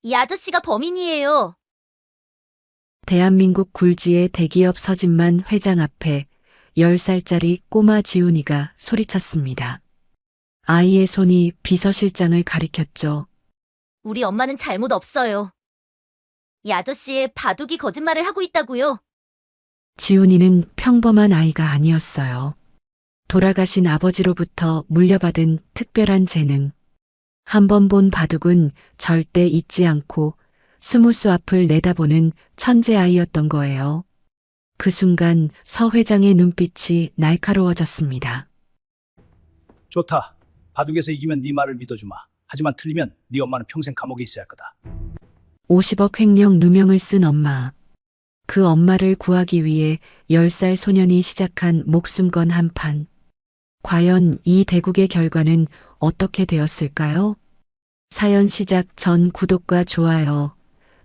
이 아저씨가 범인이에요. 대한민국 굴지의 대기업 서진만 회장 앞에 10살짜리 꼬마 지훈이가 소리쳤습니다. 아이의 손이 비서실장을 가리켰죠. 우리 엄마는 잘못 없어요. 이 아저씨의 바둑이 거짓말을 하고 있다고요. 지훈이는 평범한 아이가 아니었어요. 돌아가신 아버지로부터 물려받은 특별한 재능. 한 번 본 바둑은 절대 잊지 않고 스무스 앞을 내다보는 천재 아이였던 거예요. 그 순간 서 회장의 눈빛이 날카로워졌습니다. 좋다. 바둑에서 이기면 네 말을 믿어주마. 하지만 틀리면 네 엄마는 평생 감옥에 있어야 할 거다. 50억 횡령 누명을 쓴 엄마. 그 엄마를 구하기 위해 10살 소년이 시작한 목숨 건 한판. 과연 이 대국의 결과는 어떻게 되었을까요? 사연 시작 전 구독과 좋아요,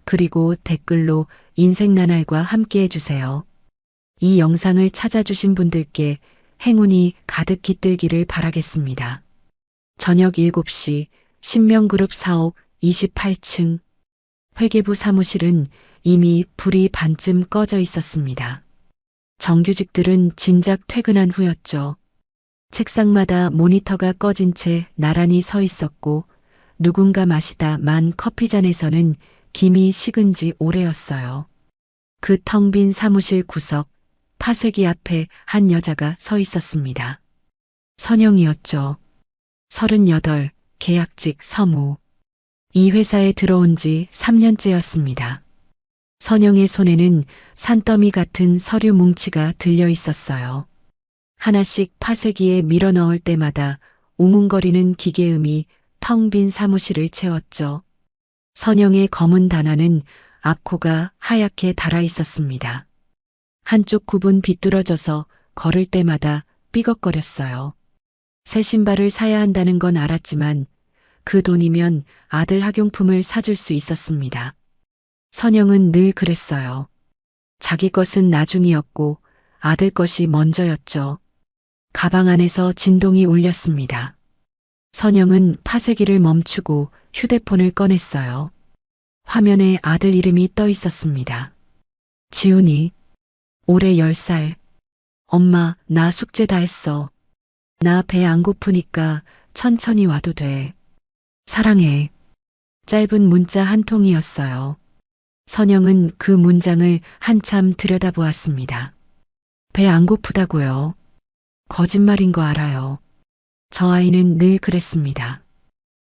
그리고 댓글로 인생 나날과 함께 해주세요. 이 영상을 찾아주신 분들께 행운이 가득 깃들기를 바라겠습니다. 저녁 7시 신명그룹 사옥 28층 회계부 사무실은 이미 불이 반쯤 꺼져 있었습니다. 정규직들은 진작 퇴근한 후였죠. 책상마다 모니터가 꺼진 채 나란히 서 있었고 누군가 마시다 만 커피잔에서는 김이 식은 지 오래였어요. 그 텅 빈 사무실 구석, 파쇄기 앞에 한 여자가 서 있었습니다. 선영이었죠. 38, 계약직 서무. 이 회사에 들어온 지 3년째였습니다. 선영의 손에는 산더미 같은 서류 뭉치가 들려 있었어요. 하나씩 파쇄기에 밀어 넣을 때마다 웅웅거리는 기계음이 텅 빈 사무실을 채웠죠. 선영의 검은 단화는 앞코가 하얗게 달아 있었습니다. 한쪽 굽은 비뚤어져서 걸을 때마다 삐걱거렸어요. 새 신발을 사야 한다는 건 알았지만 그 돈이면 아들 학용품을 사줄 수 있었습니다. 선영은 늘 그랬어요. 자기 것은 나중이었고 아들 것이 먼저였죠. 가방 안에서 진동이 울렸습니다. 선영은 파쇄기를 멈추고 휴대폰을 꺼냈어요. 화면에 아들 이름이 떠 있었습니다. 지훈이. 올해 10살. 엄마, 나 숙제 다 했어. 나 배 안 고프니까 천천히 와도 돼. 사랑해. 짧은 문자 한 통이었어요. 선영은 그 문장을 한참 들여다보았습니다. 배 안 고프다고요. 거짓말인 거 알아요. 저 아이는 늘 그랬습니다.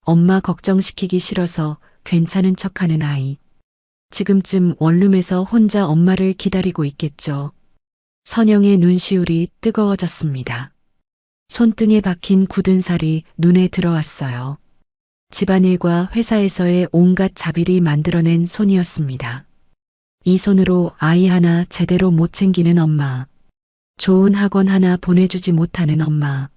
엄마 걱정시키기 싫어서 괜찮은 척하는 아이. 지금쯤 원룸에서 혼자 엄마를 기다리고 있겠죠. 선영의 눈시울이 뜨거워졌습니다. 손등에 박힌 굳은 살이 눈에 들어왔어요. 집안일과 회사에서의 온갖 자비리 만들어낸 손이었습니다. 이 손으로 아이 하나 제대로 못 챙기는 엄마. 좋은 학원 하나 보내주지 못하는 엄마.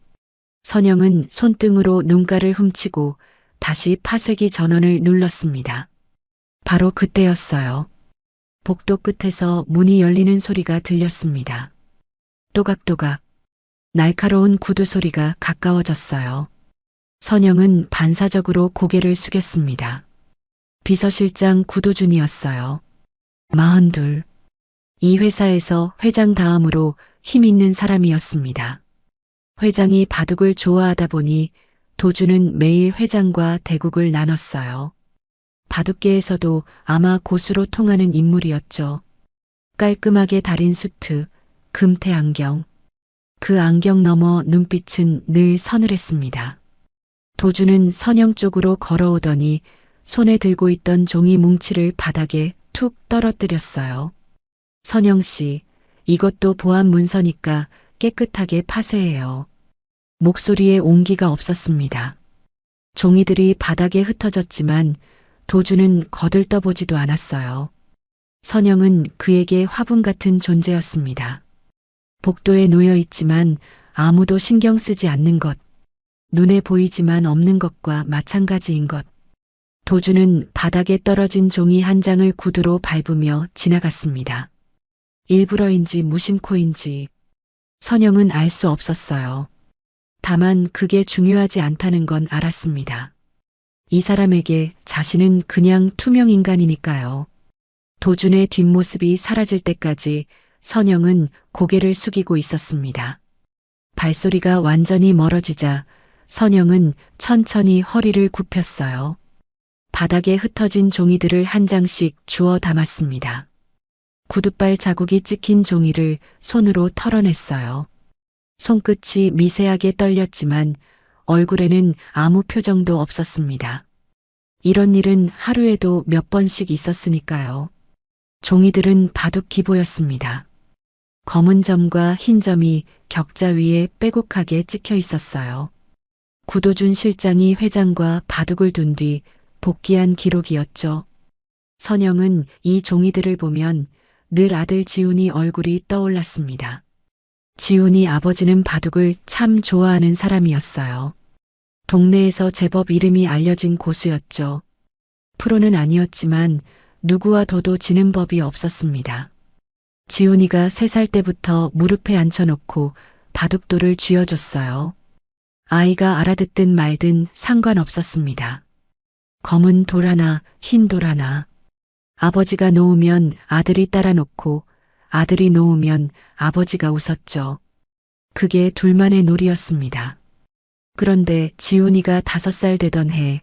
선영은 손등으로 눈가를 훔치고 다시 파쇄기 전원을 눌렀습니다. 바로 그때였어요. 복도 끝에서 문이 열리는 소리가 들렸습니다. 또각또각. 날카로운 구두 소리가 가까워졌어요. 선영은 반사적으로 고개를 숙였습니다. 비서실장 구도준이었어요. 42. 이 회사에서 회장 다음으로 힘 있는 사람이었습니다. 회장이 바둑을 좋아하다 보니 도준은 매일 회장과 대국을 나눴어요. 바둑계에서도 아마 고수로 통하는 인물이었죠. 깔끔하게 다린 수트, 금태 안경. 그 안경 너머 눈빛은 늘 서늘했습니다. 도준은 선영 쪽으로 걸어오더니 손에 들고 있던 종이 뭉치를 바닥에 툭 떨어뜨렸어요. 선영 씨, 이것도 보안 문서니까 깨끗하게 파쇄해요. 목소리에 온기가 없었습니다. 종이들이 바닥에 흩어졌지만 도준은 거들떠보지도 않았어요. 선영은 그에게 화분 같은 존재였습니다. 복도에 놓여 있지만 아무도 신경 쓰지 않는 것. 눈에 보이지만 없는 것과 마찬가지인 것. 도준은 바닥에 떨어진 종이 한 장을 구두로 밟으며 지나갔습니다. 일부러인지 무심코인지 선영은 알 수 없었어요. 다만 그게 중요하지 않다는 건 알았습니다. 이 사람에게 자신은 그냥 투명 인간이니까요. 도준의 뒷모습이 사라질 때까지 선영은 고개를 숙이고 있었습니다. 발소리가 완전히 멀어지자 선영은 천천히 허리를 굽혔어요. 바닥에 흩어진 종이들을 한 장씩 주워 담았습니다. 구둣발 자국이 찍힌 종이를 손으로 털어냈어요. 손끝이 미세하게 떨렸지만 얼굴에는 아무 표정도 없었습니다. 이런 일은 하루에도 몇 번씩 있었으니까요. 종이들은 바둑 기보였습니다. 검은 점과 흰 점이 격자 위에 빼곡하게 찍혀 있었어요. 구도준 실장이 회장과 바둑을 둔 뒤 복귀한 기록이었죠. 선영은 이 종이들을 보면 늘 아들 지훈이 얼굴이 떠올랐습니다. 지훈이 아버지는 바둑을 참 좋아하는 사람이었어요. 동네에서 제법 이름이 알려진 고수였죠. 프로는 아니었지만 누구와 둬도 지는 법이 없었습니다. 지훈이가 3살 때부터 무릎에 앉혀놓고 바둑돌을 쥐어줬어요. 아이가 알아듣든 말든 상관없었습니다. 검은 돌 하나, 흰 돌 하나. 아버지가 놓으면 아들이 따라 놓고 아들이 놓으면 아버지가 웃었죠. 그게 둘만의 놀이였습니다. 그런데 지훈이가 5살 되던 해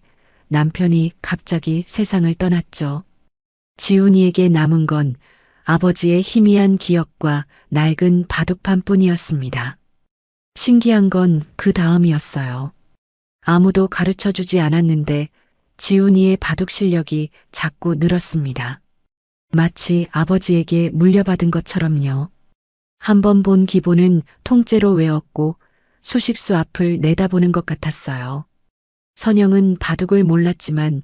남편이 갑자기 세상을 떠났죠. 지훈이에게 남은 건 아버지의 희미한 기억과 낡은 바둑판뿐이었습니다. 신기한 건 그 다음이었어요. 아무도 가르쳐 주지 않았는데 지훈이의 바둑 실력이 자꾸 늘었습니다. 마치 아버지에게 물려받은 것처럼요. 한 번 본 기보는 통째로 외웠고 수십수 앞을 내다보는 것 같았어요. 선영은 바둑을 몰랐지만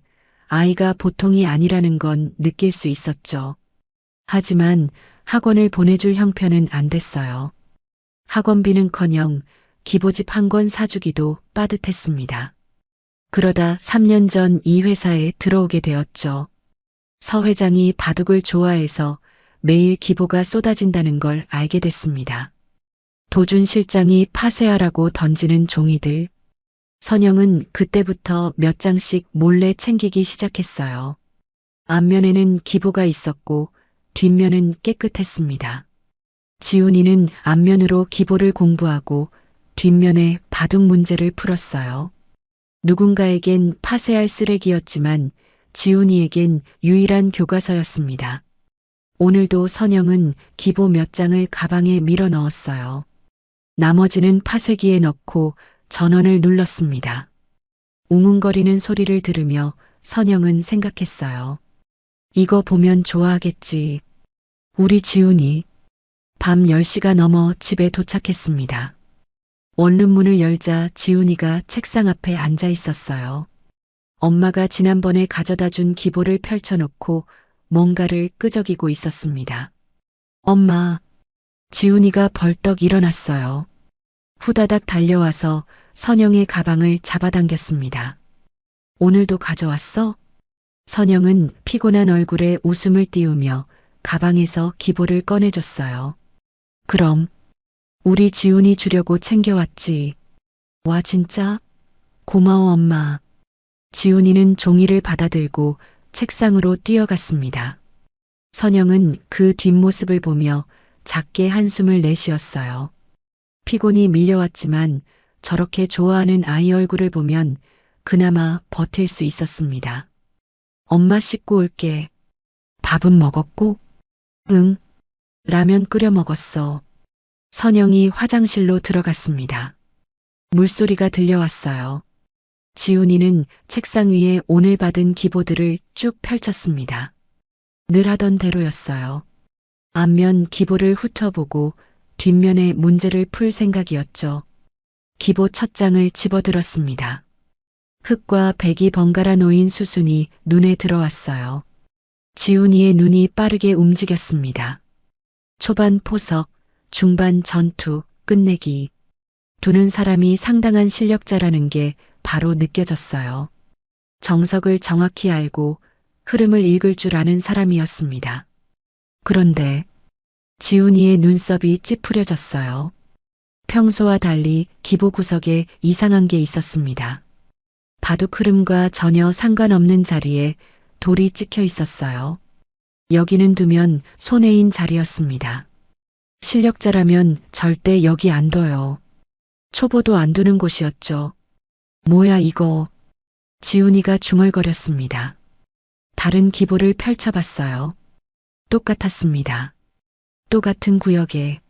아이가 보통이 아니라는 건 느낄 수 있었죠. 하지만 학원을 보내줄 형편은 안 됐어요. 학원비는커녕 기보집 한 권 사주기도 빠듯했습니다. 그러다 3년 전 이 회사에 들어오게 되었죠. 서 회장이 바둑을 좋아해서 매일 기보가 쏟아진다는 걸 알게 됐습니다. 도준 실장이 파쇄하라고 던지는 종이들. 선영은 그때부터 몇 장씩 몰래 챙기기 시작했어요. 앞면에는 기보가 있었고 뒷면은 깨끗했습니다. 지훈이는 앞면으로 기보를 공부하고 뒷면에 바둑 문제를 풀었어요. 누군가에겐 파쇄할 쓰레기였지만 지훈이에겐 유일한 교과서였습니다. 오늘도 선영은 기보 몇 장을 가방에 밀어 넣었어요. 나머지는 파쇄기에 넣고 전원을 눌렀습니다. 웅웅거리는 소리를 들으며 선영은 생각했어요. 이거 보면 좋아하겠지. 우리 지훈이. 밤 10시가 넘어 집에 도착했습니다. 원룸문을 열자 지훈이가 책상 앞에 앉아 있었어요. 엄마가 지난번에 가져다 준 기보를 펼쳐놓고 뭔가를 끄적이고 있었습니다. 엄마. 지훈이가 벌떡 일어났어요. 후다닥 달려와서 선영의 가방을 잡아당겼습니다. 오늘도 가져왔어? 선영은 피곤한 얼굴에 웃음을 띄우며 가방에서 기보를 꺼내줬어요. 그럼 우리 지훈이 주려고 챙겨왔지. 와 진짜? 고마워 엄마. 지훈이는 종이를 받아들고 책상으로 뛰어갔습니다. 선영은 그 뒷모습을 보며 작게 한숨을 내쉬었어요. 피곤이 밀려왔지만 저렇게 좋아하는 아이 얼굴을 보면 그나마 버틸 수 있었습니다. 엄마 씻고 올게. 밥은 먹었고? 응. 라면 끓여 먹었어. 선영이 화장실로 들어갔습니다. 물소리가 들려왔어요. 지훈이는 책상 위에 오늘 받은 기보들을 쭉 펼쳤습니다. 늘 하던 대로였어요. 앞면 기보를 훑어보고 뒷면에 문제를 풀 생각이었죠. 기보 첫 장을 집어들었습니다. 흙과 백이 번갈아 놓인 수순이 눈에 들어왔어요. 지훈이의 눈이 빠르게 움직였습니다. 초반 포석, 중반 전투, 끝내기. 두는 사람이 상당한 실력자라는 게 바로 느껴졌어요. 정석을 정확히 알고 흐름을 읽을 줄 아는 사람이었습니다. 그런데 지훈이의 눈썹이 찌푸려졌어요. 평소와 달리 기보 구석에 이상한 게 있었습니다. 바둑 흐름과 전혀 상관없는 자리에 돌이 찍혀 있었어요. 여기는 두면 손해인 자리였습니다. 실력자라면 절대 여기 안 둬요. 초보도 안 두는 곳이었죠. 뭐야 이거. 지훈이가 중얼거렸습니다. 다른 기보를 펼쳐봤어요. 똑같았습니다. 똑같은 구역에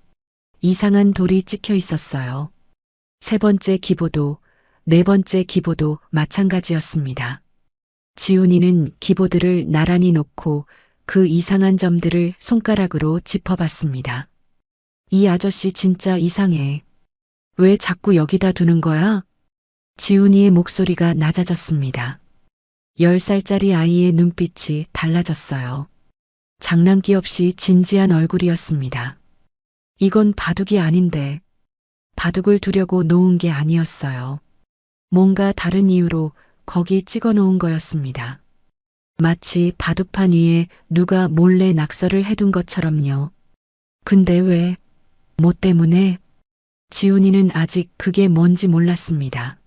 이상한 돌이 찍혀 있었어요. 세 번째 기보도 네 번째 기보도 마찬가지였습니다. 지훈이는 기보들을 나란히 놓고 그 이상한 점들을 손가락으로 짚어봤습니다. 이 아저씨 진짜 이상해. 왜 자꾸 여기다 두는 거야? 지훈이의 목소리가 낮아졌습니다. 10살짜리 아이의 눈빛이 달라졌어요. 장난기 없이 진지한 얼굴이었습니다. 이건 바둑이 아닌데. 바둑을 두려고 놓은 게 아니었어요. 뭔가 다른 이유로 거기 찍어 놓은 거였습니다. 마치 바둑판 위에 누가 몰래 낙서를 해둔 것처럼요. 근데 왜? 뭐 때문에? 지훈이는 아직 그게 뭔지 몰랐습니다.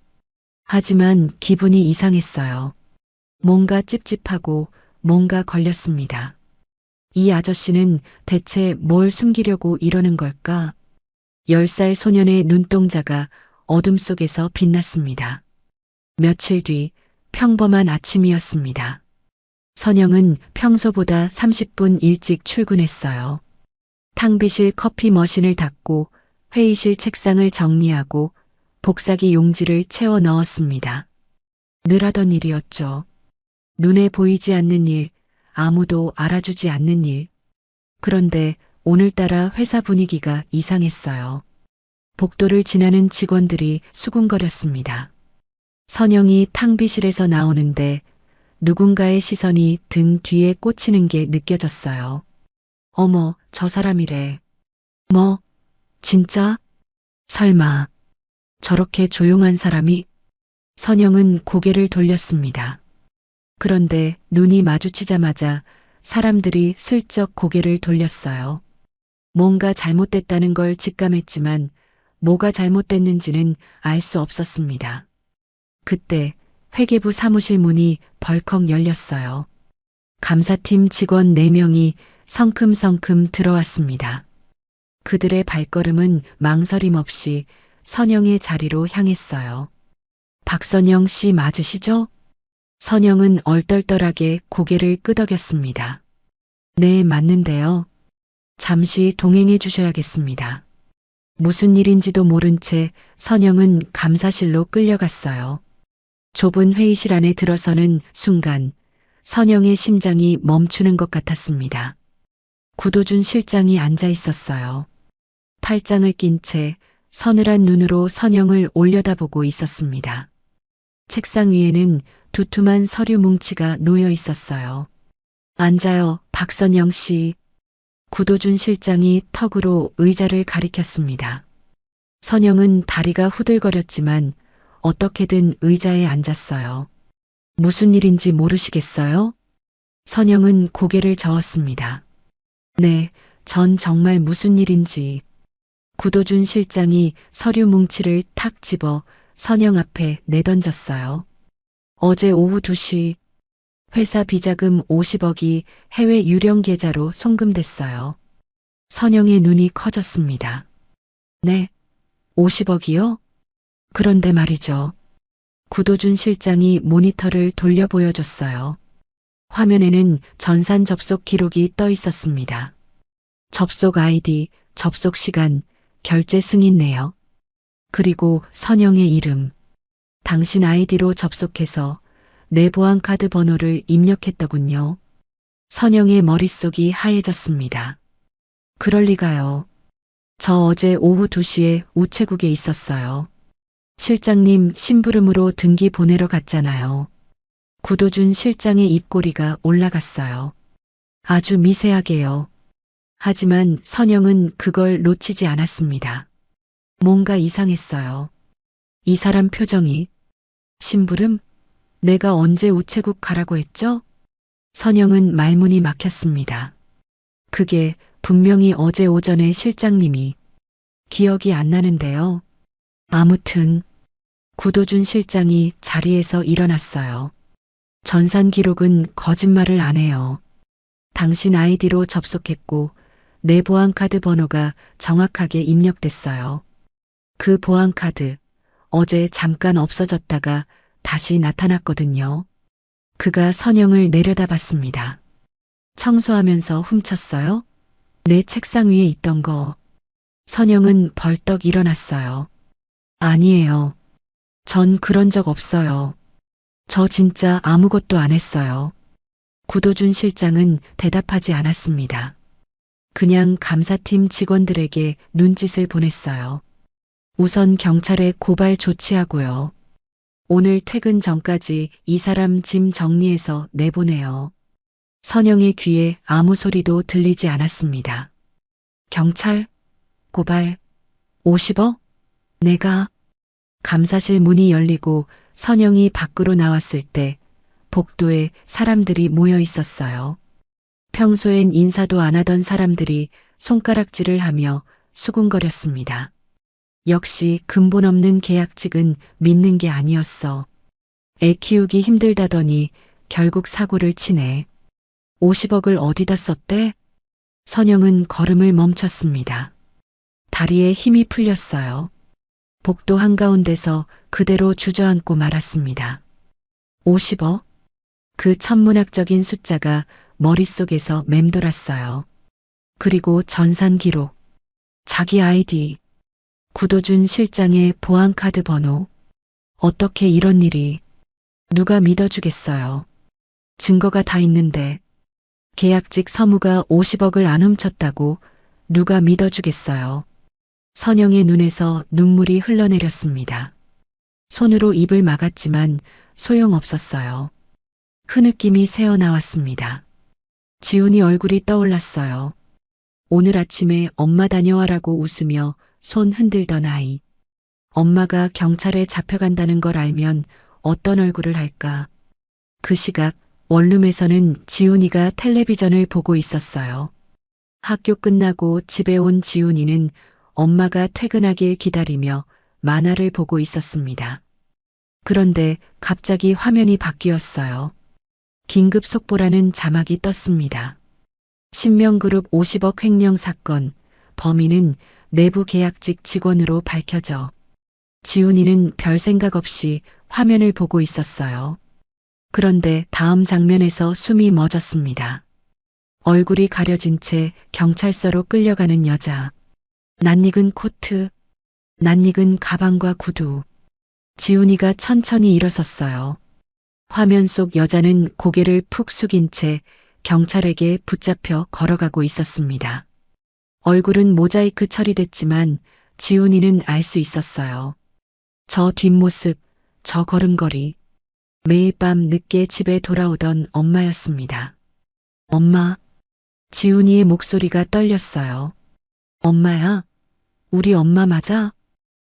하지만 기분이 이상했어요. 뭔가 찝찝하고 뭔가 걸렸습니다. 이 아저씨는 대체 뭘 숨기려고 이러는 걸까? 10살 소년의 눈동자가 어둠 속에서 빛났습니다. 며칠 뒤 평범한 아침이었습니다. 선영은 평소보다 30분 일찍 출근했어요. 탕비실 커피 머신을 닫고 회의실 책상을 정리하고 복사기 용지를 채워 넣었습니다. 늘 하던 일이었죠. 눈에 보이지 않는 일, 아무도 알아주지 않는 일. 그런데 오늘따라 회사 분위기가 이상했어요. 복도를 지나는 직원들이 수군거렸습니다. 선영이 탕비실에서 나오는데 누군가의 시선이 등 뒤에 꽂히는 게 느껴졌어요. 어머, 저 사람이래. 뭐? 진짜? 설마. 저렇게 조용한 사람이? 선영은 고개를 돌렸습니다. 그런데 눈이 마주치자마자 사람들이 슬쩍 고개를 돌렸어요. 뭔가 잘못됐다는 걸 직감했지만 뭐가 잘못됐는지는 알 수 없었습니다. 그때 회계부 사무실 문이 벌컥 열렸어요. 감사팀 직원 4명이 성큼성큼 들어왔습니다. 그들의 발걸음은 망설임 없이 선영의 자리로 향했어요. 박선영 씨 맞으시죠? 선영은 얼떨떨하게 고개를 끄덕였습니다. 네, 맞는데요. 잠시 동행해 주셔야겠습니다. 무슨 일인지도 모른 채 선영은 감사실로 끌려갔어요. 좁은 회의실 안에 들어서는 순간 선영의 심장이 멈추는 것 같았습니다. 구도준 실장이 앉아 있었어요. 팔짱을 낀 채 서늘한 눈으로 선영을 올려다보고 있었습니다. 책상 위에는 두툼한 서류 뭉치가 놓여 있었어요. 앉아요, 박선영 씨. 구도준 실장이 턱으로 의자를 가리켰습니다. 선영은 다리가 후들거렸지만 어떻게든 의자에 앉았어요. 무슨 일인지 모르시겠어요? 선영은 고개를 저었습니다. 네, 전 정말 무슨 일인지. 구도준 실장이 서류 뭉치를 탁 집어 선영 앞에 내던졌어요. 어제 오후 2시 회사 비자금 50억이 해외 유령 계좌로 송금됐어요. 선영의 눈이 커졌습니다. 네, 50억이요? 그런데 말이죠. 구도준 실장이 모니터를 돌려 보여줬어요. 화면에는 전산 접속 기록이 떠 있었습니다. 접속 아이디, 접속 시간, 결제 승인 내역. 그리고 선영의 이름. 당신 아이디로 접속해서 내 보안카드 번호를 입력했더군요. 선영의 머릿속이 하얘졌습니다. 그럴 리가요. 저 어제 오후 2시에 우체국에 있었어요. 실장님 심부름으로 등기 보내러 갔잖아요. 구도준 실장의 입꼬리가 올라갔어요. 아주 미세하게요. 하지만 선영은 그걸 놓치지 않았습니다. 뭔가 이상했어요. 이 사람 표정이. 심부름? 내가 언제 우체국 가라고 했죠? 선영은 말문이 막혔습니다. 그게 분명히 어제 오전에 실장님이. 기억이 안 나는데요. 아무튼 구도준 실장이 자리에서 일어났어요. 전산 기록은 거짓말을 안 해요. 당신 아이디로 접속했고 내 보안카드 번호가 정확하게 입력됐어요. 그 보안카드 어제 잠깐 없어졌다가 다시 나타났거든요. 그가 선영을 내려다봤습니다. 청소하면서 훔쳤어요? 내 책상 위에 있던 거. 선영은 벌떡 일어났어요. 아니에요. 전 그런 적 없어요. 저 진짜 아무것도 안 했어요. 구도준 실장은 대답하지 않았습니다. 그냥 감사팀 직원들에게 눈짓을 보냈어요. 우선 경찰에 고발 조치하고요. 오늘 퇴근 전까지 이 사람 짐 정리해서 내보내요. 선영의 귀에 아무 소리도 들리지 않았습니다. 경찰? 고발? 50억? 내가? 감사실 문이 열리고 선영이 밖으로 나왔을 때 복도에 사람들이 모여 있었어요. 평소엔 인사도 안 하던 사람들이 손가락질을 하며 수군거렸습니다. 역시 근본 없는 계약직은 믿는 게 아니었어. 애 키우기 힘들다더니 결국 사고를 치네. 50억을 어디다 썼대? 선영은 걸음을 멈췄습니다. 다리에 힘이 풀렸어요. 복도 한가운데서 그대로 주저앉고 말았습니다. 50억? 그 천문학적인 숫자가 머릿속에서 맴돌았어요. 그리고 전산 기록, 자기 아이디, 구도준 실장의 보안카드 번호. 어떻게 이런 일이, 누가 믿어주겠어요. 증거가 다 있는데 계약직 서무가 50억을 안 훔쳤다고 누가 믿어주겠어요. 선영의 눈에서 눈물이 흘러내렸습니다. 손으로 입을 막았지만 소용없었어요. 흐느낌이 새어나왔습니다. 지훈이 얼굴이 떠올랐어요. 오늘 아침에 엄마 다녀와라고 웃으며 손 흔들던 아이. 엄마가 경찰에 잡혀간다는 걸 알면 어떤 얼굴을 할까. 그 시각 원룸에서는 지훈이가 텔레비전을 보고 있었어요. 학교 끝나고 집에 온 지훈이는 엄마가 퇴근하길 기다리며 만화를 보고 있었습니다. 그런데 갑자기 화면이 바뀌었어요. 긴급 속보라는 자막이 떴습니다. 신명그룹 50억 횡령 사건, 범인은 내부 계약직 직원으로 밝혀져. 지훈이는 별 생각 없이 화면을 보고 있었어요. 그런데 다음 장면에서 숨이 멎었습니다. 얼굴이 가려진 채 경찰서로 끌려가는 여자. 낯익은 코트, 낯익은 가방과 구두. 지훈이가 천천히 일어섰어요. 화면 속 여자는 고개를 푹 숙인 채 경찰에게 붙잡혀 걸어가고 있었습니다. 얼굴은 모자이크 처리됐지만 지훈이는 알 수 있었어요. 저 뒷모습, 저 걸음걸이. 매일 밤 늦게 집에 돌아오던 엄마였습니다. 엄마. 지훈이의 목소리가 떨렸어요. 엄마야? 우리 엄마 맞아?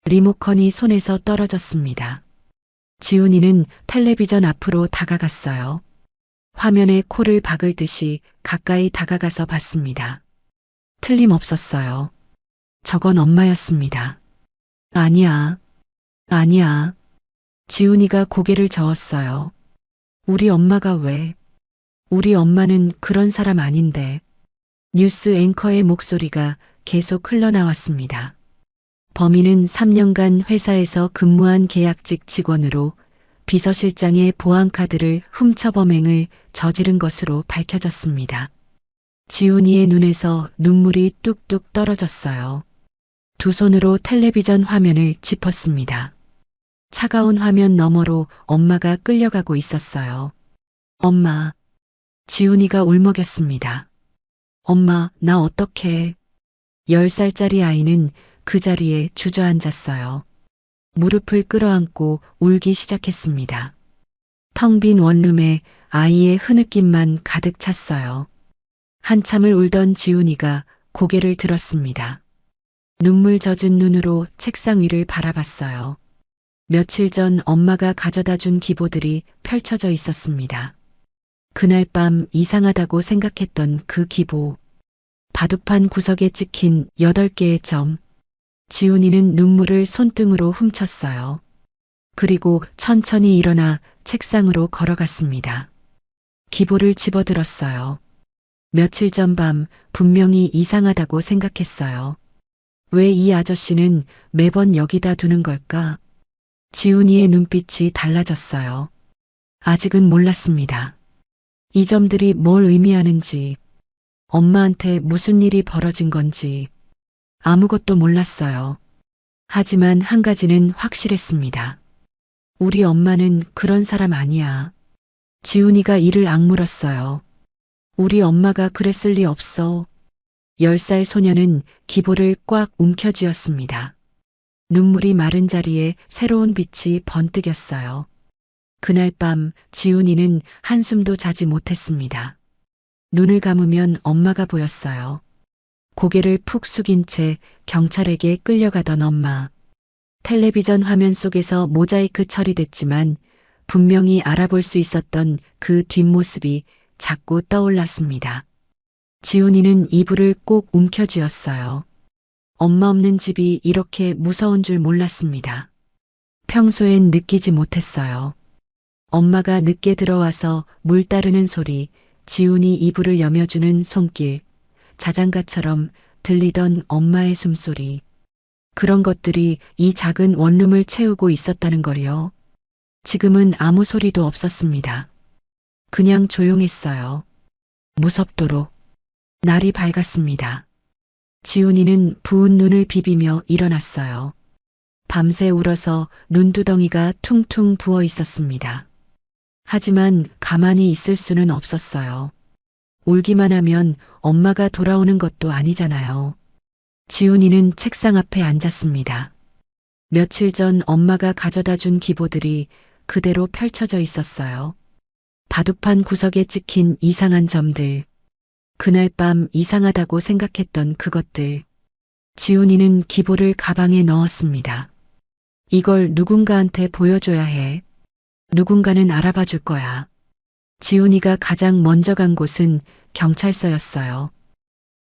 리모컨이 손에서 떨어졌습니다. 지훈이는 텔레비전 앞으로 다가갔어요. 화면에 코를 박을 듯이 가까이 다가가서 봤습니다. 틀림없었어요. 저건 엄마였습니다. 아니야. 아니야. 지훈이가 고개를 저었어요. 우리 엄마가 왜? 우리 엄마는 그런 사람 아닌데. 뉴스 앵커의 목소리가 계속 흘러나왔습니다. 범인은 3년간 회사에서 근무한 계약직 직원으로 비서실장의 보안카드를 훔쳐 범행을 저지른 것으로 밝혀졌습니다. 지훈이의 눈에서 눈물이 뚝뚝 떨어졌어요. 두 손으로 텔레비전 화면을 짚었습니다. 차가운 화면 너머로 엄마가 끌려가고 있었어요. 엄마. 지훈이가 울먹였습니다. 엄마, 나 어떡해. 10살짜리 아이는 그 자리에 주저앉았어요. 무릎을 끌어안고 울기 시작했습니다. 텅 빈 원룸에 아이의 흐느낌만 가득 찼어요. 한참을 울던 지훈이가 고개를 들었습니다. 눈물 젖은 눈으로 책상 위를 바라봤어요. 며칠 전 엄마가 가져다 준 기보들이 펼쳐져 있었습니다. 그날 밤 이상하다고 생각했던 그 기보. 바둑판 구석에 찍힌 8개의 점. 지훈이는 눈물을 손등으로 훔쳤어요. 그리고 천천히 일어나 책상으로 걸어갔습니다. 기보를 집어들었어요. 며칠 전 밤 분명히 이상하다고 생각했어요. 왜 이 아저씨는 매번 여기다 두는 걸까? 지훈이의 눈빛이 달라졌어요. 아직은 몰랐습니다. 이 점들이 뭘 의미하는지, 엄마한테 무슨 일이 벌어진 건지 아무것도 몰랐어요. 하지만 한 가지는 확실했습니다. 우리 엄마는 그런 사람 아니야. 지훈이가 이를 악물었어요. 우리 엄마가 그랬을 리 없어. 10살 소녀는 기보를 꽉 움켜쥐었습니다. 눈물이 마른 자리에 새로운 빛이 번뜩였어요. 그날 밤 지훈이는 한숨도 자지 못했습니다. 눈을 감으면 엄마가 보였어요. 고개를 푹 숙인 채 경찰에게 끌려가던 엄마. 텔레비전 화면 속에서 모자이크 처리됐지만 분명히 알아볼 수 있었던 그 뒷모습이 자꾸 떠올랐습니다. 지훈이는 이불을 꼭 움켜쥐었어요. 엄마 없는 집이 이렇게 무서운 줄 몰랐습니다. 평소엔 느끼지 못했어요. 엄마가 늦게 들어와서 물 따르는 소리, 지훈이 이불을 여며주는 손길, 자장가처럼 들리던 엄마의 숨소리. 그런 것들이 이 작은 원룸을 채우고 있었다는 걸요. 지금은 아무 소리도 없었습니다. 그냥 조용했어요. 무섭도록. 날이 밝았습니다. 지훈이는 부은 눈을 비비며 일어났어요. 밤새 울어서 눈두덩이가 퉁퉁 부어 있었습니다. 하지만 가만히 있을 수는 없었어요. 울기만 하면 엄마가 돌아오는 것도 아니잖아요. 지훈이는 책상 앞에 앉았습니다. 며칠 전 엄마가 가져다 준 기보들이 그대로 펼쳐져 있었어요. 바둑판 구석에 찍힌 이상한 점들. 그날 밤 이상하다고 생각했던 그것들. 지훈이는 기보를 가방에 넣었습니다. 이걸 누군가한테 보여줘야 해. 누군가는 알아봐 줄 거야. 지훈이가 가장 먼저 간 곳은 경찰서였어요.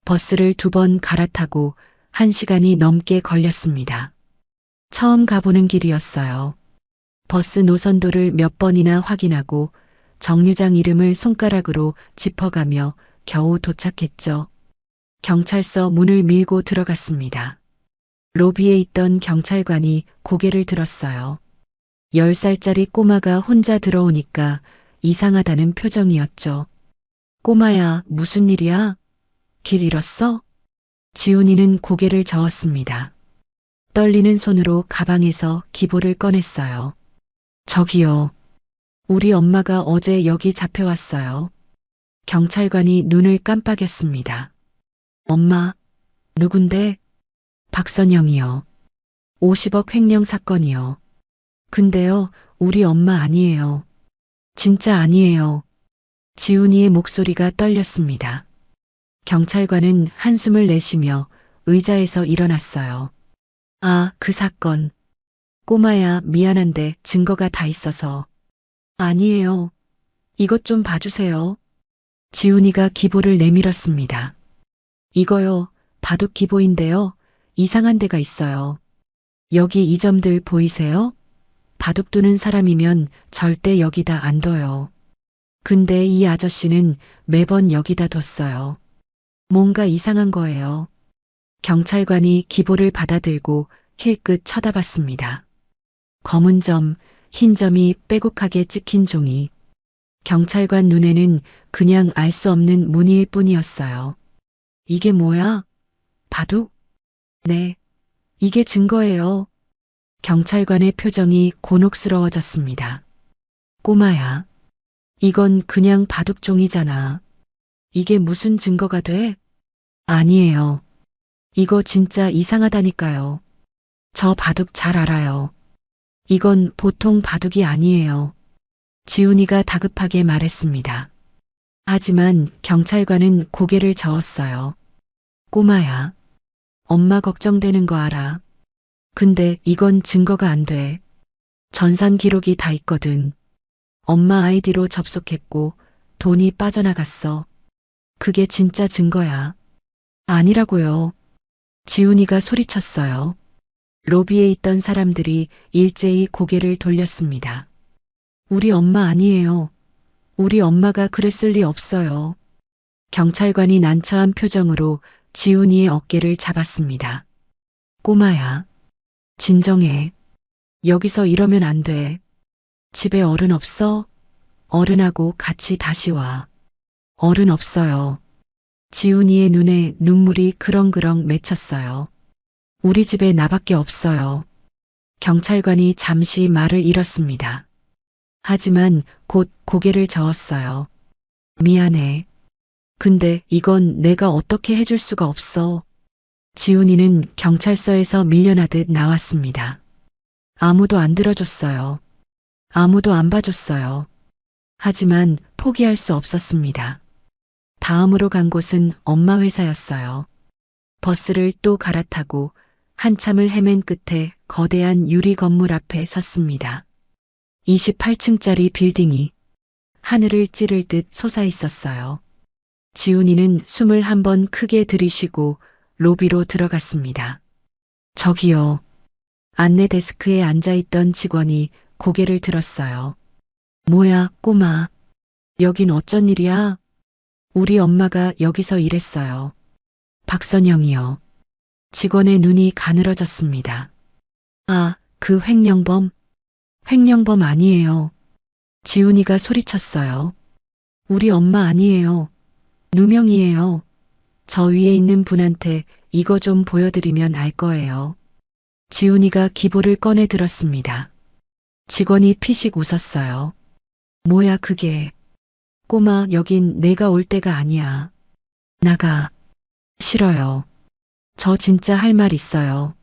버스를 2번 갈아타고 1시간이 넘게 걸렸습니다. 처음 가보는 길이었어요. 버스 노선도를 몇 번이나 확인하고 정류장 이름을 손가락으로 짚어가며 겨우 도착했죠. 경찰서 문을 밀고 들어갔습니다. 로비에 있던 경찰관이 고개를 들었어요. 10살짜리 꼬마가 혼자 들어오니까 이상하다는 표정이었죠. 꼬마야, 무슨 일이야? 길 잃었어? 지훈이는 고개를 저었습니다. 떨리는 손으로 가방에서 기보를 꺼냈어요. 저기요. 우리 엄마가 어제 여기 잡혀왔어요. 경찰관이 눈을 깜빡였습니다. 엄마, 누군데? 박선영이요. 50억 횡령 사건이요. 근데요, 우리 엄마 아니에요. 진짜 아니에요. 지훈이의 목소리가 떨렸습니다. 경찰관은 한숨을 내쉬며 의자에서 일어났어요. 아, 그 사건. 꼬마야, 미안한데 증거가 다 있어서. 아니에요. 이것 좀 봐주세요. 지훈이가 기보를 내밀었습니다. 이거요, 바둑 기보인데요. 이상한 데가 있어요. 여기 이 점들 보이세요? 바둑 두는 사람이면 절대 여기다 안 둬요. 근데 이 아저씨는 매번 여기다 뒀어요. 뭔가 이상한 거예요. 경찰관이 기보를 받아들고 힐끗 쳐다봤습니다. 검은 점, 흰 점이 빼곡하게 찍힌 종이. 경찰관 눈에는 그냥 알 수 없는 무늬일 뿐이었어요. 이게 뭐야? 바둑? 네. 이게 증거예요. 경찰관의 표정이 곤혹스러워졌습니다. 꼬마야. 이건 그냥 바둑종이잖아. 이게 무슨 증거가 돼? 아니에요. 이거 진짜 이상하다니까요. 저 바둑 잘 알아요. 이건 보통 바둑이 아니에요. 지훈이가 다급하게 말했습니다. 하지만 경찰관은 고개를 저었어요. 꼬마야. 엄마 걱정되는 거 알아. 근데 이건 증거가 안 돼. 전산 기록이 다 있거든. 엄마 아이디로 접속했고 돈이 빠져나갔어. 그게 진짜 증거야. 아니라고요. 지훈이가 소리쳤어요. 로비에 있던 사람들이 일제히 고개를 돌렸습니다. 우리 엄마 아니에요. 우리 엄마가 그랬을 리 없어요. 경찰관이 난처한 표정으로 지훈이의 어깨를 잡았습니다. 꼬마야, 진정해. 여기서 이러면 안 돼. 집에 어른 없어? 어른하고 같이 다시 와. 어른 없어요. 지훈이의 눈에 눈물이 그렁그렁 맺혔어요. 우리 집에 나밖에 없어요. 경찰관이 잠시 말을 잃었습니다. 하지만 곧 고개를 저었어요. 미안해. 근데 이건 내가 어떻게 해줄 수가 없어. 지훈이는 경찰서에서 밀려나듯 나왔습니다. 아무도 안 들어줬어요. 아무도 안 봐줬어요. 하지만 포기할 수 없었습니다. 다음으로 간 곳은 엄마 회사였어요. 버스를 또 갈아타고 한참을 헤맨 끝에 거대한 유리 건물 앞에 섰습니다. 28층짜리 빌딩이 하늘을 찌를 듯 솟아 있었어요. 지훈이는 숨을 한번 크게 들이쉬고 로비로 들어갔습니다. 저기요. 안내 데스크에 앉아있던 직원이 고개를 들었어요. 뭐야, 꼬마. 여긴 어쩐 일이야? 우리 엄마가 여기서 일했어요. 박선영이요. 직원의 눈이 가늘어졌습니다. 아, 그 횡령범? 횡령범 아니에요. 지훈이가 소리쳤어요. 우리 엄마 아니에요. 누명이에요. 저 위에 있는 분한테 이거 좀 보여드리면 알 거예요. 지훈이가 기보를 꺼내 들었습니다. 직원이 피식 웃었어요. 뭐야 그게. 꼬마, 여긴 내가 올 때가 아니야. 나가. 싫어요. 저 진짜 할 말 있어요.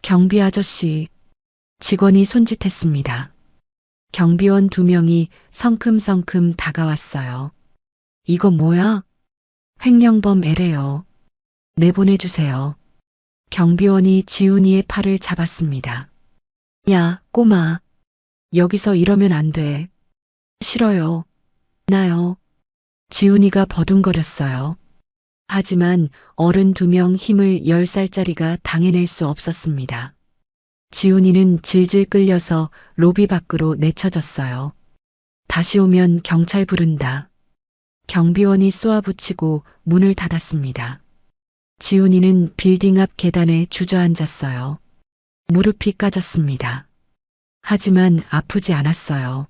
경비 아저씨. 직원이 손짓했습니다. 경비원 2명이 성큼성큼 다가왔어요. 이거 뭐야? 횡령범 애래요. 내보내주세요. 경비원이 지훈이의 팔을 잡았습니다. 야, 꼬마. 여기서 이러면 안 돼. 싫어요. 나요. 지훈이가 버둥거렸어요. 하지만 어른 2명 힘을 10살짜리가 당해낼 수 없었습니다. 지훈이는 질질 끌려서 로비 밖으로 내쳐졌어요. 다시 오면 경찰 부른다. 경비원이 쏘아붙이고 문을 닫았습니다. 지훈이는 빌딩 앞 계단에 주저앉았어요. 무릎이 까졌습니다. 하지만 아프지 않았어요.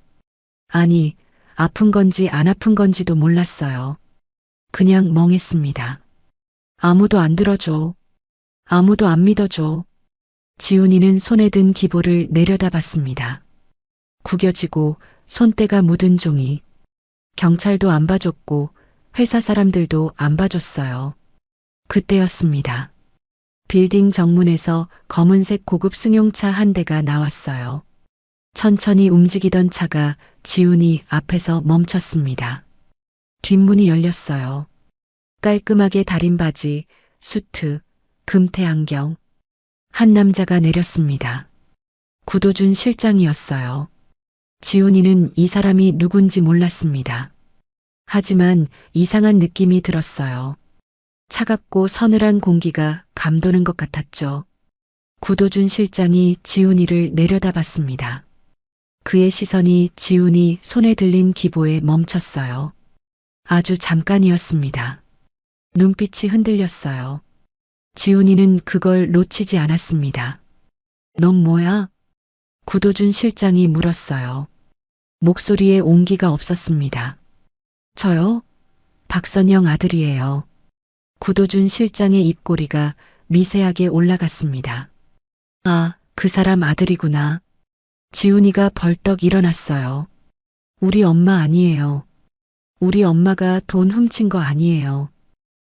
아니, 아픈 건지 안 아픈 건지도 몰랐어요. 그냥 멍했습니다. 아무도 안 들어줘. 아무도 안 믿어줘. 지훈이는 손에 든 기보를 내려다봤습니다. 구겨지고 손때가 묻은 종이. 경찰도 안 봐줬고 회사 사람들도 안 봐줬어요. 그때였습니다. 빌딩 정문에서 검은색 고급 승용차 한 대가 나왔어요. 천천히 움직이던 차가 지훈이 앞에서 멈췄습니다. 뒷문이 열렸어요. 깔끔하게 다린 바지, 수트, 금태 안경. 한 남자가 내렸습니다. 구도준 실장이었어요. 지훈이는 이 사람이 누군지 몰랐습니다. 하지만 이상한 느낌이 들었어요. 차갑고 서늘한 공기가 감도는 것 같았죠. 구도준 실장이 지훈이를 내려다봤습니다. 그의 시선이 지훈이 손에 들린 기보에 멈췄어요. 아주 잠깐이었습니다. 눈빛이 흔들렸어요. 지훈이는 그걸 놓치지 않았습니다. 넌 뭐야? 구도준 실장이 물었어요. 목소리에 온기가 없었습니다. 저요? 박선영 아들이에요. 구도준 실장의 입꼬리가 미세하게 올라갔습니다. 아, 그 사람 아들이구나. 지훈이가 벌떡 일어났어요. 우리 엄마 아니에요. 우리 엄마가 돈 훔친 거 아니에요.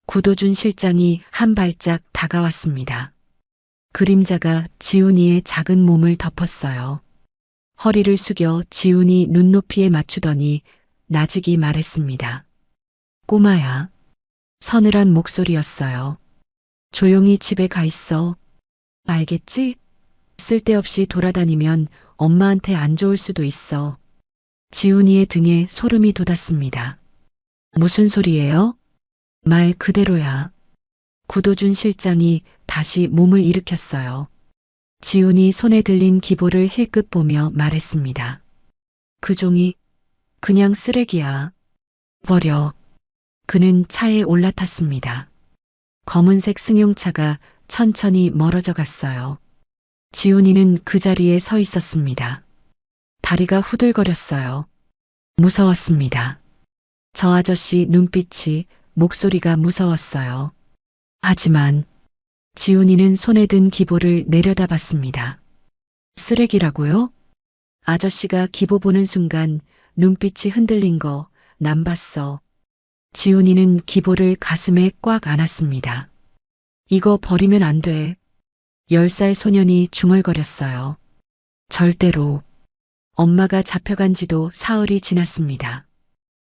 구도준 실장이 한 발짝 다가왔습니다. 그림자가 지훈이의 작은 몸을 덮었어요. 허리를 숙여 지훈이 눈높이에 맞추더니 나직이 말했습니다. 꼬마야. 서늘한 목소리였어요. 조용히 집에 가 있어. 알겠지? 쓸데없이 돌아다니면 엄마한테 안 좋을 수도 있어. 지훈이의 등에 소름이 돋았습니다. 무슨 소리예요? 말 그대로야. 구도준 실장이 다시 몸을 일으켰어요. 지훈이 손에 들린 기보를 힐끗 보며 말했습니다. 그 종이 그냥 쓰레기야. 버려. 그는 차에 올라탔습니다. 검은색 승용차가 천천히 멀어져 갔어요. 지훈이는 그 자리에 서 있었습니다. 다리가 후들거렸어요. 무서웠습니다. 저 아저씨 눈빛이, 목소리가 무서웠어요. 하지만 지훈이는 손에 든 기보를 내려다봤습니다. 쓰레기라고요? 아저씨가 기보 보는 순간 눈빛이 흔들린 거 난 봤어. 지훈이는 기보를 가슴에 꽉 안았습니다. 이거 버리면 안 돼. 10살 소년이 중얼거렸어요. 절대로. 엄마가 잡혀간 지도 사흘이 지났습니다.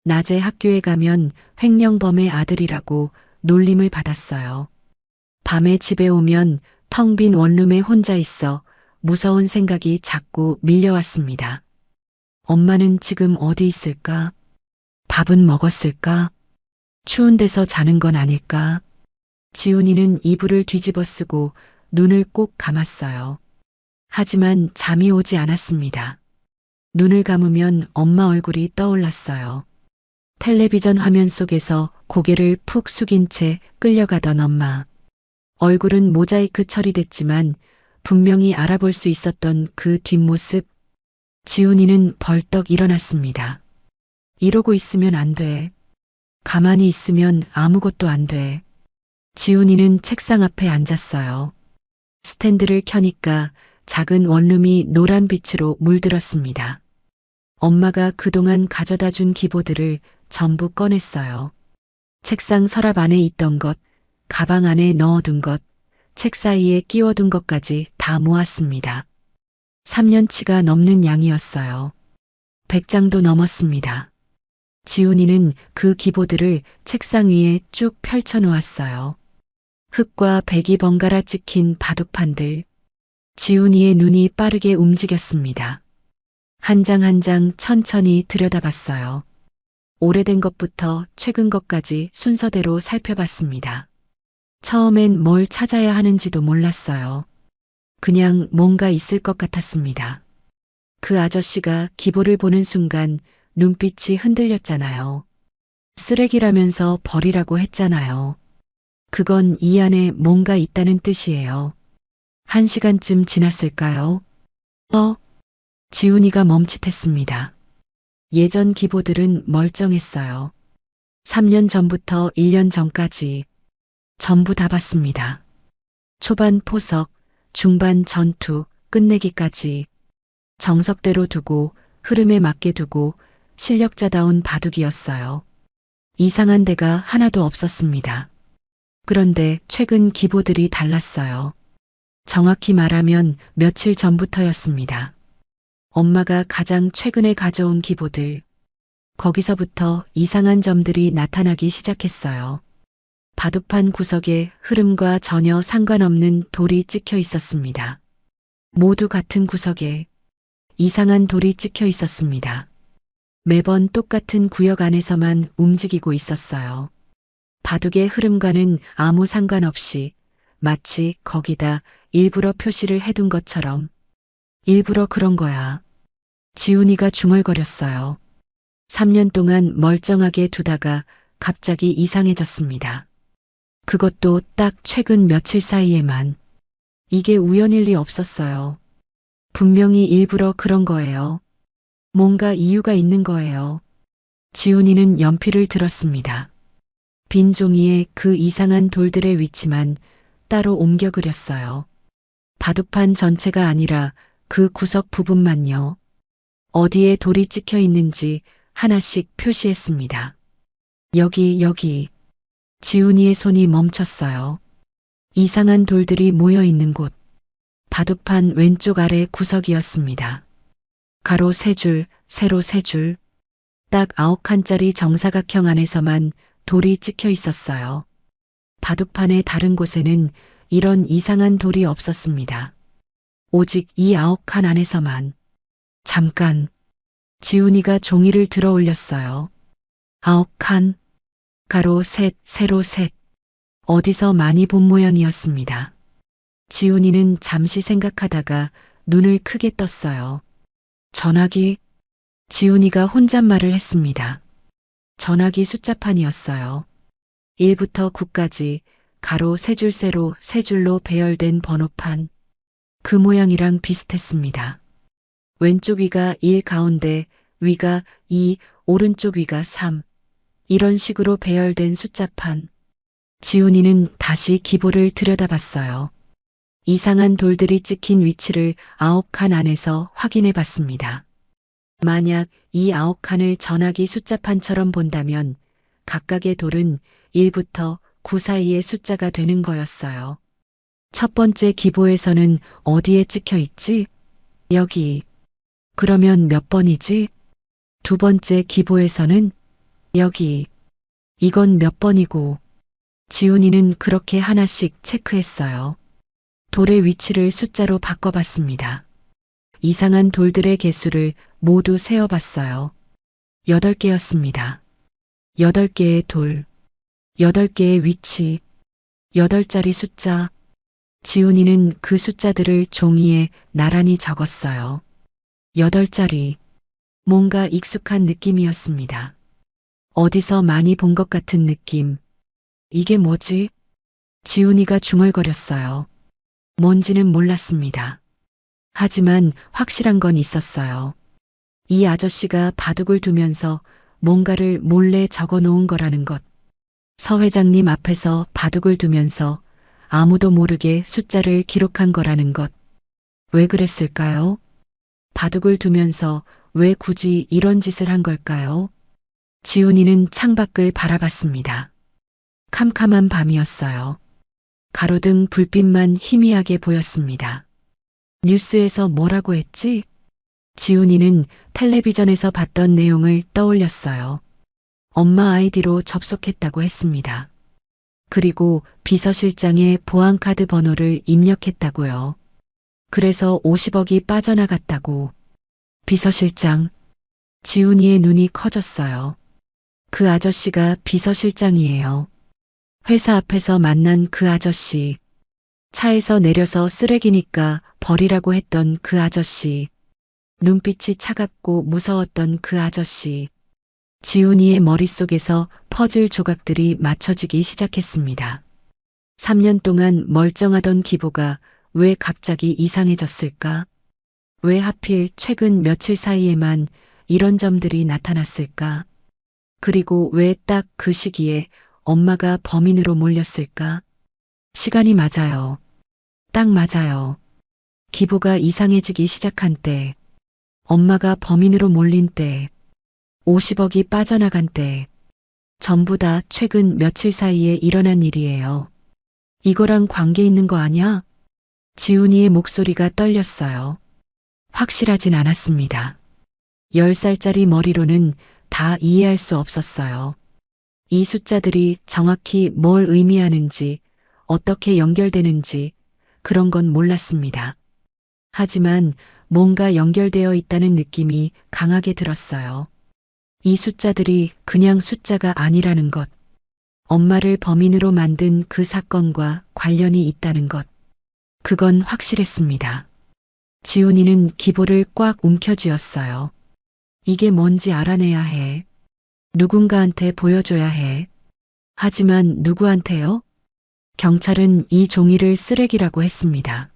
낮에 학교에 가면 횡령범의 아들이라고 놀림을 받았어요. 밤에 집에 오면 텅 빈 원룸에 혼자 있어 무서운 생각이 자꾸 밀려왔습니다. 엄마는 지금 어디 있을까? 밥은 먹었을까? 추운 데서 자는 건 아닐까? 지훈이는 이불을 뒤집어 쓰고 눈을 꼭 감았어요. 하지만 잠이 오지 않았습니다. 눈을 감으면 엄마 얼굴이 떠올랐어요. 텔레비전 화면 속에서 고개를 푹 숙인 채 끌려가던 엄마. 얼굴은 모자이크 처리됐지만 분명히 알아볼 수 있었던 그 뒷모습. 지훈이는 벌떡 일어났습니다. 이러고 있으면 안 돼. 가만히 있으면 아무것도 안 돼. 지훈이는 책상 앞에 앉았어요. 스탠드를 켜니까 작은 원룸이 노란 빛으로 물들었습니다. 엄마가 그동안 가져다 준 기보들을 전부 꺼냈어요. 책상 서랍 안에 있던 것, 가방 안에 넣어둔 것, 책 사이에 끼워둔 것까지 다 모았습니다. 3년치가 넘는 양이었어요. 100장도 넘었습니다. 지훈이는 그 기보들을 책상 위에 쭉 펼쳐놓았어요. 흙과 백이 번갈아 찍힌 바둑판들. 지훈이의 눈이 빠르게 움직였습니다. 한 장 한 장 천천히 들여다봤어요. 오래된 것부터 최근 것까지 순서대로 살펴봤습니다. 처음엔 뭘 찾아야 하는지도 몰랐어요. 그냥 뭔가 있을 것 같았습니다. 그 아저씨가 기보를 보는 순간 눈빛이 흔들렸잖아요. 쓰레기라면서 버리라고 했잖아요. 그건 이 안에 뭔가 있다는 뜻이에요. 1시간쯤 지났을까요? 지훈이가 멈칫했습니다. 예전 기보들은 멀쩡했어요. 3년 전부터 1년 전까지 전부 다 봤습니다. 초반 포석, 중반 전투, 끝내기까지 정석대로 두고 흐름에 맞게 두고 실력자다운 바둑이었어요. 이상한 데가 하나도 없었습니다. 그런데 최근 기보들이 달랐어요. 정확히 말하면 며칠 전부터였습니다. 엄마가 가장 최근에 가져온 기보들. 거기서부터 이상한 점들이 나타나기 시작했어요. 바둑판 구석에 흐름과 전혀 상관없는 돌이 찍혀 있었습니다. 모두 같은 구석에 이상한 돌이 찍혀 있었습니다. 매번 똑같은 구역 안에서만 움직이고 있었어요. 바둑의 흐름과는 아무 상관없이 마치 거기다 일부러 표시를 해둔 것처럼. 일부러 그런 거야. 지훈이가 중얼거렸어요. 3년 동안 멀쩡하게 두다가 갑자기 이상해졌습니다. 그것도 딱 최근 며칠 사이에만. 이게 우연일 리 없었어요. 분명히 일부러 그런 거예요. 뭔가 이유가 있는 거예요. 지훈이는 연필을 들었습니다. 빈 종이에 그 이상한 돌들의 위치만 따로 옮겨 그렸어요. 바둑판 전체가 아니라 그 구석 부분만요. 어디에 돌이 찍혀 있는지 하나씩 표시했습니다. 여기. 지훈이의 손이 멈췄어요. 이상한 돌들이 모여 있는 곳. 바둑판 왼쪽 아래 구석이었습니다. 가로 3줄, 세로 3줄. 딱 9칸짜리 정사각형 안에서만 돌이 찍혀 있었어요. 바둑판의 다른 곳에는 이런 이상한 돌이 없었습니다. 오직 이 9칸 안에서만. 잠깐. 지훈이가 종이를 들어 올렸어요. 9칸. 가로 3, 세로 3. 어디서 많이 본 모양이었습니다. 지훈이는 잠시 생각하다가 눈을 크게 떴어요. 전화기? 지훈이가 혼잣말을 했습니다. 전화기 숫자판이었어요. 1부터 9까지 가로 세 줄 세로 세 줄로 배열된 번호판. 그 모양이랑 비슷했습니다. 왼쪽 위가 1 가운데 위가 2, 오른쪽 위가 3. 이런 식으로 배열된 숫자판. 지훈이는 다시 기보를 들여다봤어요. 이상한 돌들이 찍힌 위치를 9칸 안에서 확인해 봤습니다. 만약 이 9칸을 전화기 숫자판처럼 본다면 각각의 돌은 1부터 9 사이의 숫자가 되는 거였어요. 첫 번째 기보에서는 어디에 찍혀 있지? 여기. 그러면 몇 번이지? 두 번째 기보에서는 여기. 이건 몇 번이고. 지훈이는 그렇게 하나씩 체크했어요. 돌의 위치를 숫자로 바꿔봤습니다. 이상한 돌들의 개수를 모두 세어봤어요. 8개였습니다. 8개의 돌, 8개의 위치, 8자리 숫자. 지훈이는 그 숫자들을 종이에 나란히 적었어요. 8자리. 뭔가 익숙한 느낌이었습니다. 어디서 많이 본 것 같은 느낌. 이게 뭐지? 지훈이가 중얼거렸어요. 뭔지는 몰랐습니다. 하지만 확실한 건 있었어요. 이 아저씨가 바둑을 두면서 뭔가를 몰래 적어 놓은 거라는 것. 서 회장님 앞에서 바둑을 두면서 아무도 모르게 숫자를 기록한 거라는 것. 왜 그랬을까요? 바둑을 두면서 왜 굳이 이런 짓을 한 걸까요? 지훈이는 창밖을 바라봤습니다. 캄캄한 밤이었어요. 가로등 불빛만 희미하게 보였습니다. 뉴스에서 뭐라고 했지? 지훈이는 텔레비전에서 봤던 내용을 떠올렸어요. 엄마 아이디로 접속했다고 했습니다. 그리고 비서실장의 보안카드 번호를 입력했다고요. 그래서 50억이 빠져나갔다고. 비서실장. 지훈이의 눈이 커졌어요. 그 아저씨가 비서실장이에요. 회사 앞에서 만난 그 아저씨. 차에서 내려서 쓰레기니까 버리라고 했던 그 아저씨. 눈빛이 차갑고 무서웠던 그 아저씨. 지훈이의 머릿속에서 퍼즐 조각들이 맞춰지기 시작했습니다. 3년 동안 멀쩡하던 기보가 왜 갑자기 이상해졌을까? 왜 하필 최근 며칠 사이에만 이런 점들이 나타났을까? 그리고 왜 딱 그 시기에 엄마가 범인으로 몰렸을까? 시간이 맞아요. 딱 맞아요. 기보가 이상해지기 시작한 때, 엄마가 범인으로 몰린 때, 50억이 빠져나간 때, 전부 다 최근 며칠 사이에 일어난 일이에요. 이거랑 관계 있는 거 아냐? 지훈이의 목소리가 떨렸어요. 확실하진 않았습니다. 10살짜리 머리로는 다 이해할 수 없었어요. 이 숫자들이 정확히 뭘 의미하는지, 어떻게 연결되는지 그런 건 몰랐습니다. 하지만 뭔가 연결되어 있다는 느낌이 강하게 들었어요. 이 숫자들이 그냥 숫자가 아니라는 것. 엄마를 범인으로 만든 그 사건과 관련이 있다는 것. 그건 확실했습니다. 지훈이는 기보를 꽉 움켜쥐었어요. 이게 뭔지 알아내야 해. 누군가한테 보여줘야 해. 하지만 누구한테요? 경찰은 이 종이를 쓰레기라고 했습니다.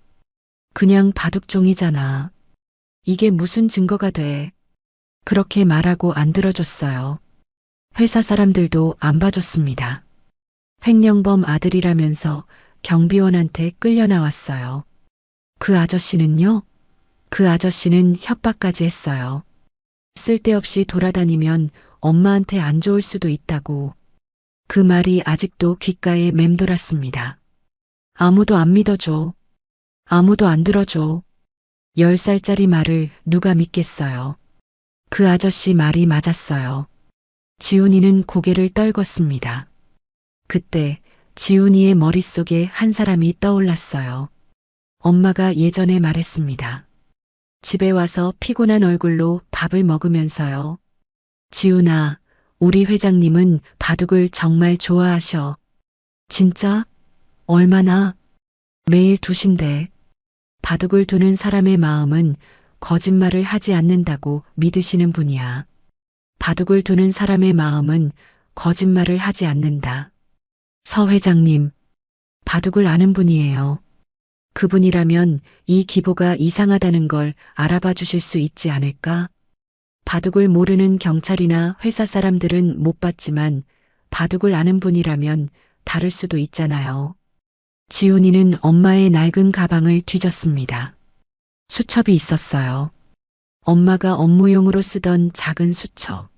그냥 바둑종이잖아. 이게 무슨 증거가 돼? 그렇게 말하고 안 들어줬어요. 회사 사람들도 안 봐줬습니다. 횡령범 아들이라면서 경비원한테 끌려 나왔어요. 그 아저씨는요? 그 아저씨는 협박까지 했어요. 쓸데없이 돌아다니면 엄마한테 안 좋을 수도 있다고. 그 말이 아직도 귓가에 맴돌았습니다. 아무도 안 믿어줘. 아무도 안 들어줘. 10살짜리 말을 누가 믿겠어요. 그 아저씨 말이 맞았어요. 지훈이는 고개를 떨궜습니다. 그때 지훈이의 머릿속에 한 사람이 떠올랐어요. 엄마가 예전에 말했습니다. 집에 와서 피곤한 얼굴로 밥을 먹으면서요. 지훈아, 우리 회장님은 바둑을 정말 좋아하셔. 진짜? 얼마나? 매일 2시인데 바둑을 두는 사람의 마음은 거짓말을 하지 않는다고 믿으시는 분이야. 바둑을 두는 사람의 마음은 거짓말을 하지 않는다. 서 회장님, 바둑을 아는 분이에요. 그분이라면 이 기보가 이상하다는 걸 알아봐 주실 수 있지 않을까? 바둑을 모르는 경찰이나 회사 사람들은 못 봤지만 바둑을 아는 분이라면 다를 수도 있잖아요. 지훈이는 엄마의 낡은 가방을 뒤졌습니다. 수첩이 있었어요. 엄마가 업무용으로 쓰던 작은 수첩.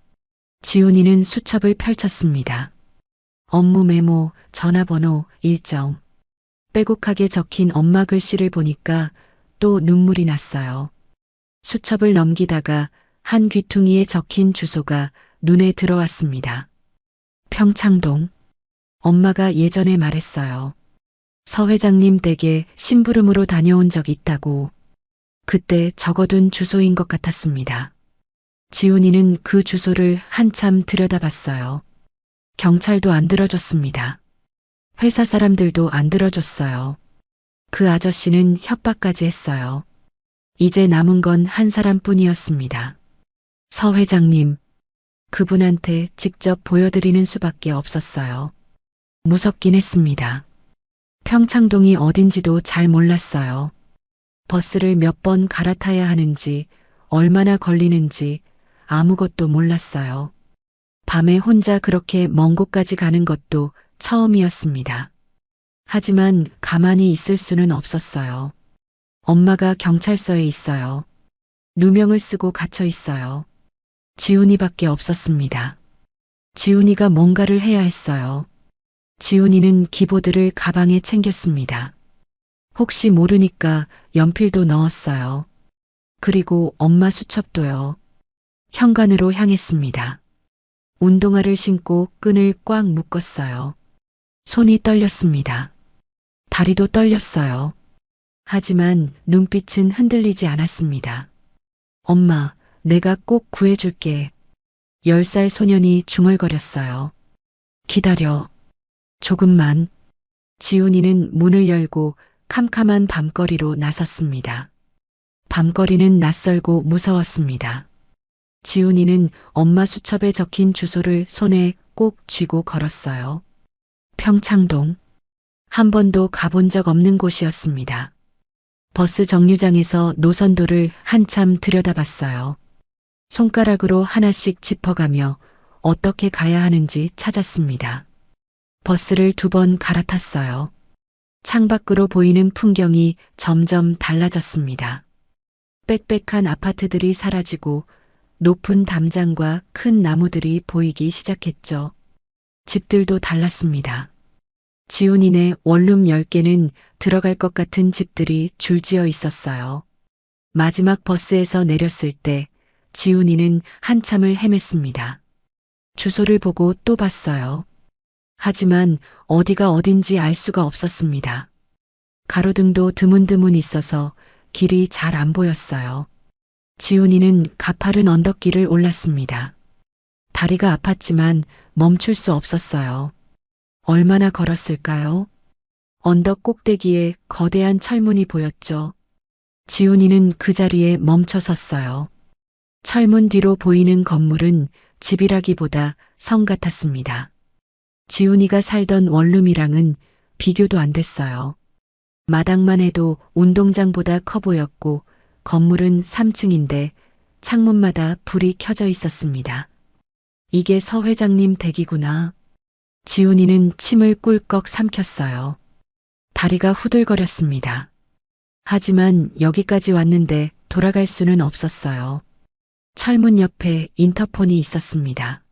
지훈이는 수첩을 펼쳤습니다. 업무 메모, 전화번호, 일정. 빼곡하게 적힌 엄마 글씨를 보니까 또 눈물이 났어요. 수첩을 넘기다가 한 귀퉁이에 적힌 주소가 눈에 들어왔습니다. 평창동. 엄마가 예전에 말했어요. 서 회장님 댁에 심부름으로 다녀온 적 있다고. 그때 적어둔 주소인 것 같았습니다. 지훈이는 그 주소를 한참 들여다봤어요. 경찰도 안 들어줬습니다. 회사 사람들도 안 들어줬어요. 그 아저씨는 협박까지 했어요. 이제 남은 건 한 사람뿐이었습니다. 서 회장님, 그분한테 직접 보여드리는 수밖에 없었어요. 무섭긴 했습니다. 평창동이 어딘지도 잘 몰랐어요. 버스를 몇 번 갈아타야 하는지, 얼마나 걸리는지 아무것도 몰랐어요. 밤에 혼자 그렇게 먼 곳까지 가는 것도 처음이었습니다. 하지만 가만히 있을 수는 없었어요. 엄마가 경찰서에 있어요. 누명을 쓰고 갇혀 있어요. 지훈이밖에 없었습니다. 지훈이가 뭔가를 해야 했어요. 지훈이는 기보들을 가방에 챙겼습니다. 혹시 모르니까 연필도 넣었어요. 그리고 엄마 수첩도요. 현관으로 향했습니다. 운동화를 신고 끈을 꽉 묶었어요. 손이 떨렸습니다. 다리도 떨렸어요. 하지만 눈빛은 흔들리지 않았습니다. 엄마, 내가 꼭 구해줄게. 10살 소년이 중얼거렸어요. 기다려. 조금만. 지훈이는 문을 열고 캄캄한 밤거리로 나섰습니다. 밤거리는 낯설고 무서웠습니다. 지훈이는 엄마 수첩에 적힌 주소를 손에 꼭 쥐고 걸었어요. 평창동. 한 번도 가본 적 없는 곳이었습니다. 버스 정류장에서 노선도를 한참 들여다봤어요. 손가락으로 하나씩 짚어가며 어떻게 가야 하는지 찾았습니다. 버스를 2번 갈아탔어요. 창밖으로 보이는 풍경이 점점 달라졌습니다. 빽빽한 아파트들이 사라지고 높은 담장과 큰 나무들이 보이기 시작했죠. 집들도 달랐습니다. 지훈이네 원룸 10개는 들어갈 것 같은 집들이 줄지어 있었어요. 마지막 버스에서 내렸을 때 지훈이는 한참을 헤맸습니다. 주소를 보고 또 봤어요. 하지만 어디가 어딘지 알 수가 없었습니다. 가로등도 드문드문 있어서 길이 잘 안 보였어요. 지훈이는 가파른 언덕길을 올랐습니다. 다리가 아팠지만 멈출 수 없었어요. 얼마나 걸었을까요? 언덕 꼭대기에 거대한 철문이 보였죠. 지훈이는 그 자리에 멈춰 섰어요. 철문 뒤로 보이는 건물은 집이라기보다 성 같았습니다. 지훈이가 살던 원룸이랑은 비교도 안 됐어요. 마당만 해도 운동장보다 커 보였고 건물은 3층인데 창문마다 불이 켜져 있었습니다. 이게 서 회장님 댁이구나. 지훈이는 침을 꿀꺽 삼켰어요. 다리가 후들거렸습니다. 하지만 여기까지 왔는데 돌아갈 수는 없었어요. 철문 옆에 인터폰이 있었습니다.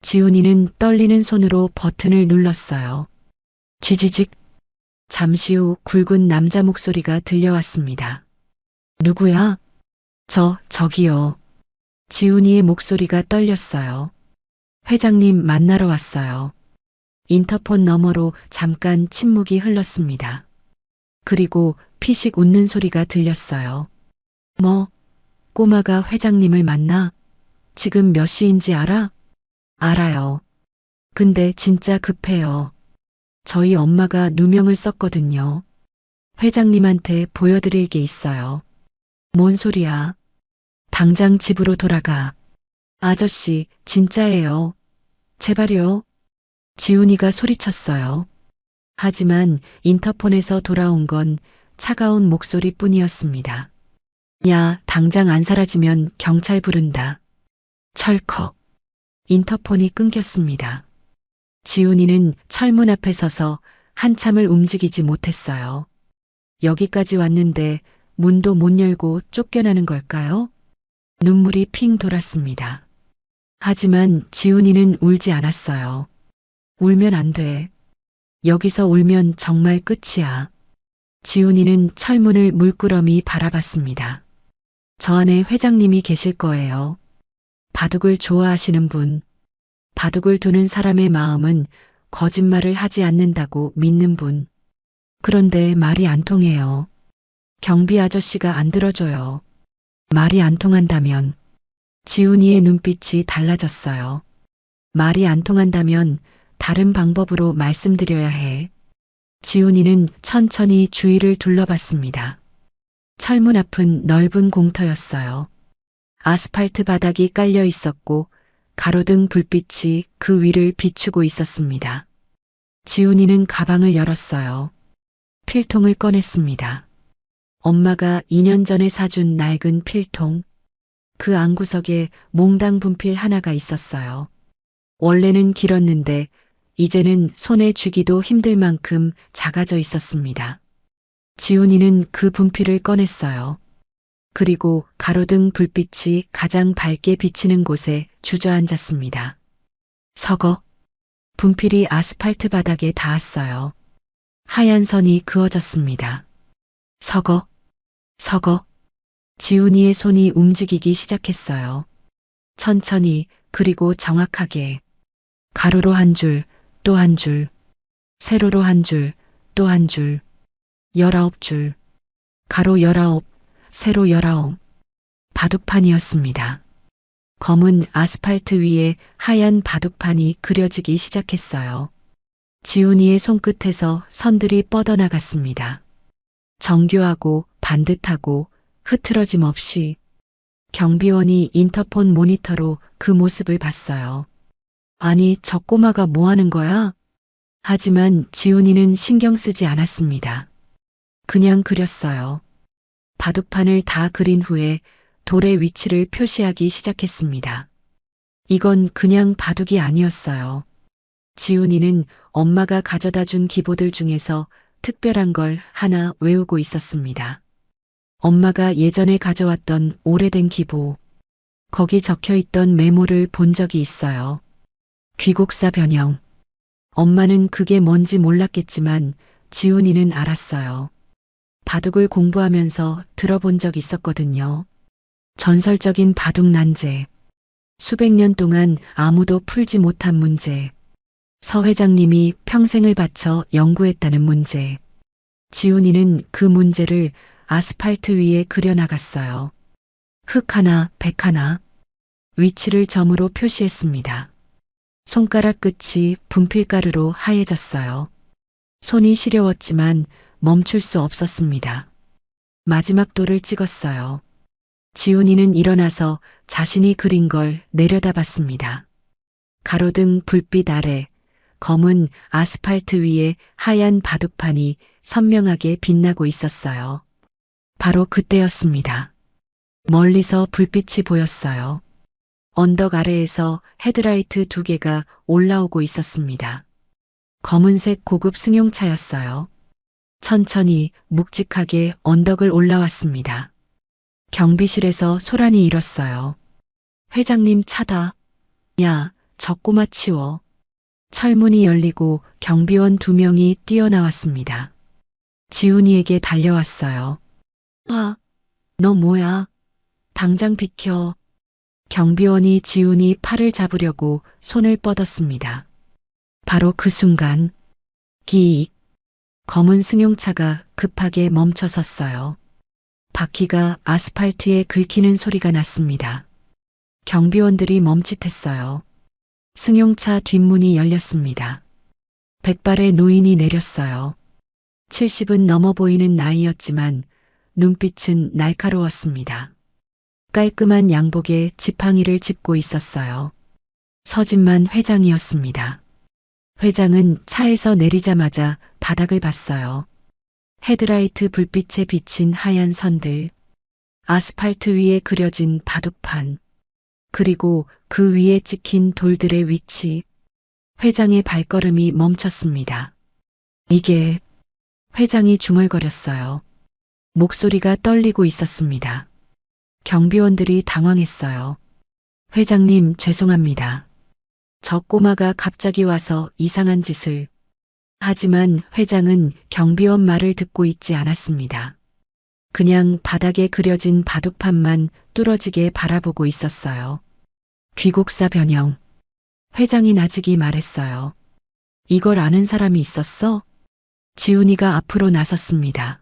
지훈이는 떨리는 손으로 버튼을 눌렀어요. 지지직. 잠시 후 굵은 남자 목소리가 들려왔습니다. 누구야? 저기요. 지훈이의 목소리가 떨렸어요. 회장님 만나러 왔어요. 인터폰 너머로 잠깐 침묵이 흘렀습니다. 그리고 피식 웃는 소리가 들렸어요. 뭐, 꼬마가 회장님을 만나? 지금 몇 시인지 알아? 알아요. 근데 진짜 급해요. 저희 엄마가 누명을 썼거든요. 회장님한테 보여드릴 게 있어요. 뭔 소리야? 당장 집으로 돌아가. 아저씨, 진짜예요. 제발요. 지훈이가 소리쳤어요. 하지만 인터폰에서 돌아온 건 차가운 목소리뿐이었습니다. 야, 당장 안 사라지면 경찰 부른다. 철컥. 인터폰이 끊겼습니다. 지훈이는 철문 앞에 서서 한참을 움직이지 못했어요. 여기까지 왔는데 문도 못 열고 쫓겨나는 걸까요? 눈물이 핑 돌았습니다. 하지만 지훈이는 울지 않았어요. 울면 안 돼. 여기서 울면 정말 끝이야. 지훈이는 철문을 물끄러미 바라봤습니다. 저 안에 회장님이 계실 거예요. 바둑을 좋아하시는 분. 바둑을 두는 사람의 마음은 거짓말을 하지 않는다고 믿는 분. 그런데 말이 안 통해요. 경비 아저씨가 안 들어줘요. 말이 안 통한다면 지훈이의 눈빛이 달라졌어요. 말이 안 통한다면 다른 방법으로 말씀드려야 해. 지훈이는 천천히 주위를 둘러봤습니다. 철문 앞은 넓은 공터였어요. 아스팔트 바닥이 깔려 있었고 가로등 불빛이 그 위를 비추고 있었습니다. 지훈이는 가방을 열었어요. 필통을 꺼냈습니다. 엄마가 2년 전에 사준 낡은 필통. 그 안구석에 몽당 분필 하나가 있었어요. 원래는 길었는데 이제는 손에 쥐기도 힘들 만큼 작아져 있었습니다. 지훈이는 그 분필을 꺼냈어요. 그리고 가로등 불빛이 가장 밝게 비치는 곳에 주저앉았습니다. 서거. 분필이 아스팔트 바닥에 닿았어요. 하얀 선이 그어졌습니다. 서거. 서거. 지훈이의 손이 움직이기 시작했어요. 천천히 그리고 정확하게. 가로로 한 줄, 또 한 줄. 세로로 한 줄, 또 한 줄. 19줄. 가로 19, 세로 19. 바둑판이었습니다. 검은 아스팔트 위에 하얀 바둑판이 그려지기 시작했어요. 지훈이의 손끝에서 선들이 뻗어나갔습니다. 정교하고 반듯하고 흐트러짐 없이. 경비원이 인터폰 모니터로 그 모습을 봤어요. 아니, 저 꼬마가 뭐 하는 거야? 하지만 지훈이는 신경 쓰지 않았습니다. 그냥 그렸어요. 바둑판을 다 그린 후에 돌의 위치를 표시하기 시작했습니다. 이건 그냥 바둑이 아니었어요. 지훈이는 엄마가 가져다 준 기보들 중에서 특별한 걸 하나 외우고 있었습니다. 엄마가 예전에 가져왔던 오래된 기보. 거기 적혀 있던 메모를 본 적이 있어요. 귀곡사 변형. 엄마는 그게 뭔지 몰랐겠지만 지훈이는 알았어요. 바둑을 공부하면서 들어본 적 있었거든요. 전설적인 바둑 난제. 수백 년 동안 아무도 풀지 못한 문제. 서 회장님이 평생을 바쳐 연구했다는 문제. 지훈이는 그 문제를 아스팔트 위에 그려나갔어요. 흑 하나, 백 하나. 위치를 점으로 표시했습니다. 손가락 끝이 분필가루로 하얘졌어요. 손이 시려웠지만 멈출 수 없었습니다. 마지막 돌을 찍었어요. 지훈이는 일어나서 자신이 그린 걸 내려다봤습니다. 가로등 불빛 아래 검은 아스팔트 위에 하얀 바둑판이 선명하게 빛나고 있었어요. 바로 그때였습니다. 멀리서 불빛이 보였어요. 언덕 아래에서 헤드라이트 2개가 올라오고 있었습니다. 검은색 고급 승용차였어요. 천천히 묵직하게 언덕을 올라왔습니다. 경비실에서 소란이 일었어요. 회장님 차다. 야, 저 꼬마 치워. 철문이 열리고 경비원 2명이 뛰어나왔습니다. 지훈이에게 달려왔어요. 너 뭐야? 당장 비켜. 경비원이 지훈이 팔을 잡으려고 손을 뻗었습니다. 바로 그 순간, 기익. 검은 승용차가 급하게 멈춰 섰어요. 바퀴가 아스팔트에 긁히는 소리가 났습니다. 경비원들이 멈칫했어요. 승용차 뒷문이 열렸습니다. 백발의 노인이 내렸어요. 70은 넘어 보이는 나이였지만 눈빛은 날카로웠습니다. 깔끔한 양복에 지팡이를 짚고 있었어요. 서진만 회장이었습니다. 회장은 차에서 내리자마자 바닥을 봤어요. 헤드라이트 불빛에 비친 하얀 선들, 아스팔트 위에 그려진 바둑판, 그리고 그 위에 찍힌 돌들의 위치. 회장의 발걸음이 멈췄습니다. 이게... 회장이 중얼거렸어요. 목소리가 떨리고 있었습니다. 경비원들이 당황했어요. 회장님, 죄송합니다. 저 꼬마가 갑자기 와서 이상한 짓을... 하지만 회장은 경비원 말을 듣고 있지 않았습니다. 그냥 바닥에 그려진 바둑판만 뚫어지게 바라보고 있었어요. 귀곡사 변형. 회장이 나직이 말했어요. 이걸 아는 사람이 있었어? 지훈이가 앞으로 나섰습니다.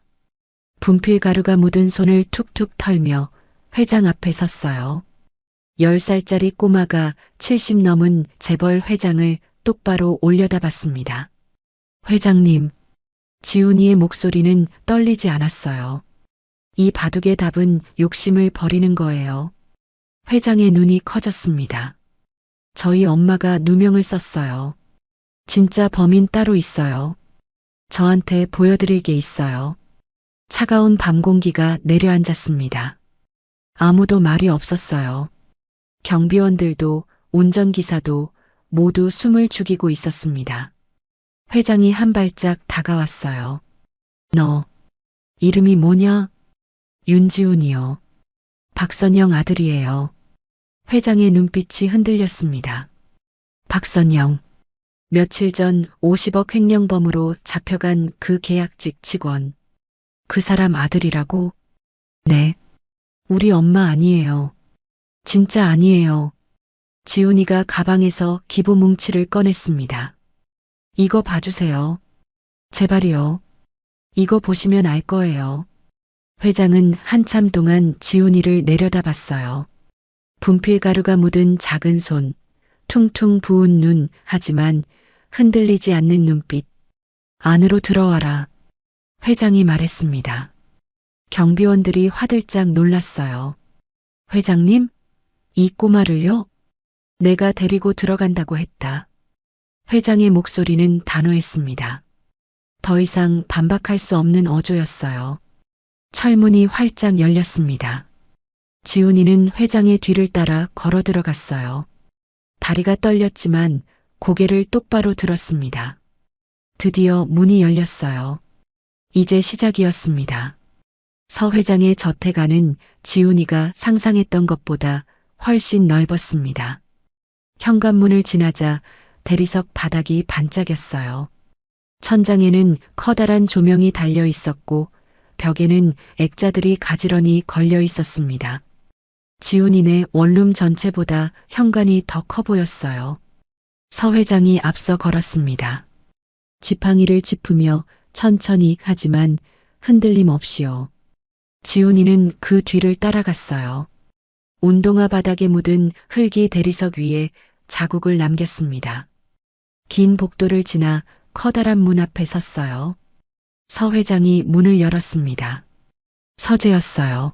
분필 가루가 묻은 손을 툭툭 털며 회장 앞에 섰어요. 10살짜리 꼬마가 70 넘은 재벌 회장을 똑바로 올려다봤습니다. 회장님, 지훈이의 목소리는 떨리지 않았어요. 이 바둑의 답은 욕심을 버리는 거예요. 회장의 눈이 커졌습니다. 저희 엄마가 누명을 썼어요. 진짜 범인 따로 있어요. 저한테 보여드릴 게 있어요. 차가운 밤 공기가 내려앉았습니다. 아무도 말이 없었어요. 경비원들도 운전기사도 모두 숨을 죽이고 있었습니다. 회장이 한 발짝 다가왔어요. 너, 이름이 뭐냐? 윤지훈이요. 박선영 아들이에요. 회장의 눈빛이 흔들렸습니다. 박선영. 며칠 전 50억 횡령범으로 잡혀간 그 계약직 직원. 그 사람 아들이라고? 네. 우리 엄마 아니에요. 진짜 아니에요. 지훈이가 가방에서 기부 뭉치를 꺼냈습니다. 이거 봐주세요. 제발이요. 이거 보시면 알 거예요. 회장은 한참 동안 지훈이를 내려다봤어요. 분필 가루가 묻은 작은 손, 퉁퉁 부은 눈, 하지만 흔들리지 않는 눈빛. 안으로 들어와라. 회장이 말했습니다. 경비원들이 화들짝 놀랐어요. 회장님? 이 꼬마를요? 내가 데리고 들어간다고 했다. 회장의 목소리는 단호했습니다. 더 이상 반박할 수 없는 어조였어요. 철문이 활짝 열렸습니다. 지훈이는 회장의 뒤를 따라 걸어 들어갔어요. 다리가 떨렸지만 고개를 똑바로 들었습니다. 드디어 문이 열렸어요. 이제 시작이었습니다. 서 회장의 저택안은 지훈이가 상상했던 것보다 훨씬 넓었습니다. 현관문을 지나자 대리석 바닥이 반짝였어요. 천장에는 커다란 조명이 달려 있었고 벽에는 액자들이 가지런히 걸려 있었습니다. 지훈이네 원룸 전체보다 현관이 더 커 보였어요. 서 회장이 앞서 걸었습니다. 지팡이를 짚으며 천천히 하지만 흔들림 없이요. 지훈이는 그 뒤를 따라갔어요. 운동화 바닥에 묻은 흙이 대리석 위에 자국을 남겼습니다. 긴 복도를 지나 커다란 문 앞에 섰어요. 서 회장이 문을 열었습니다. 서재였어요.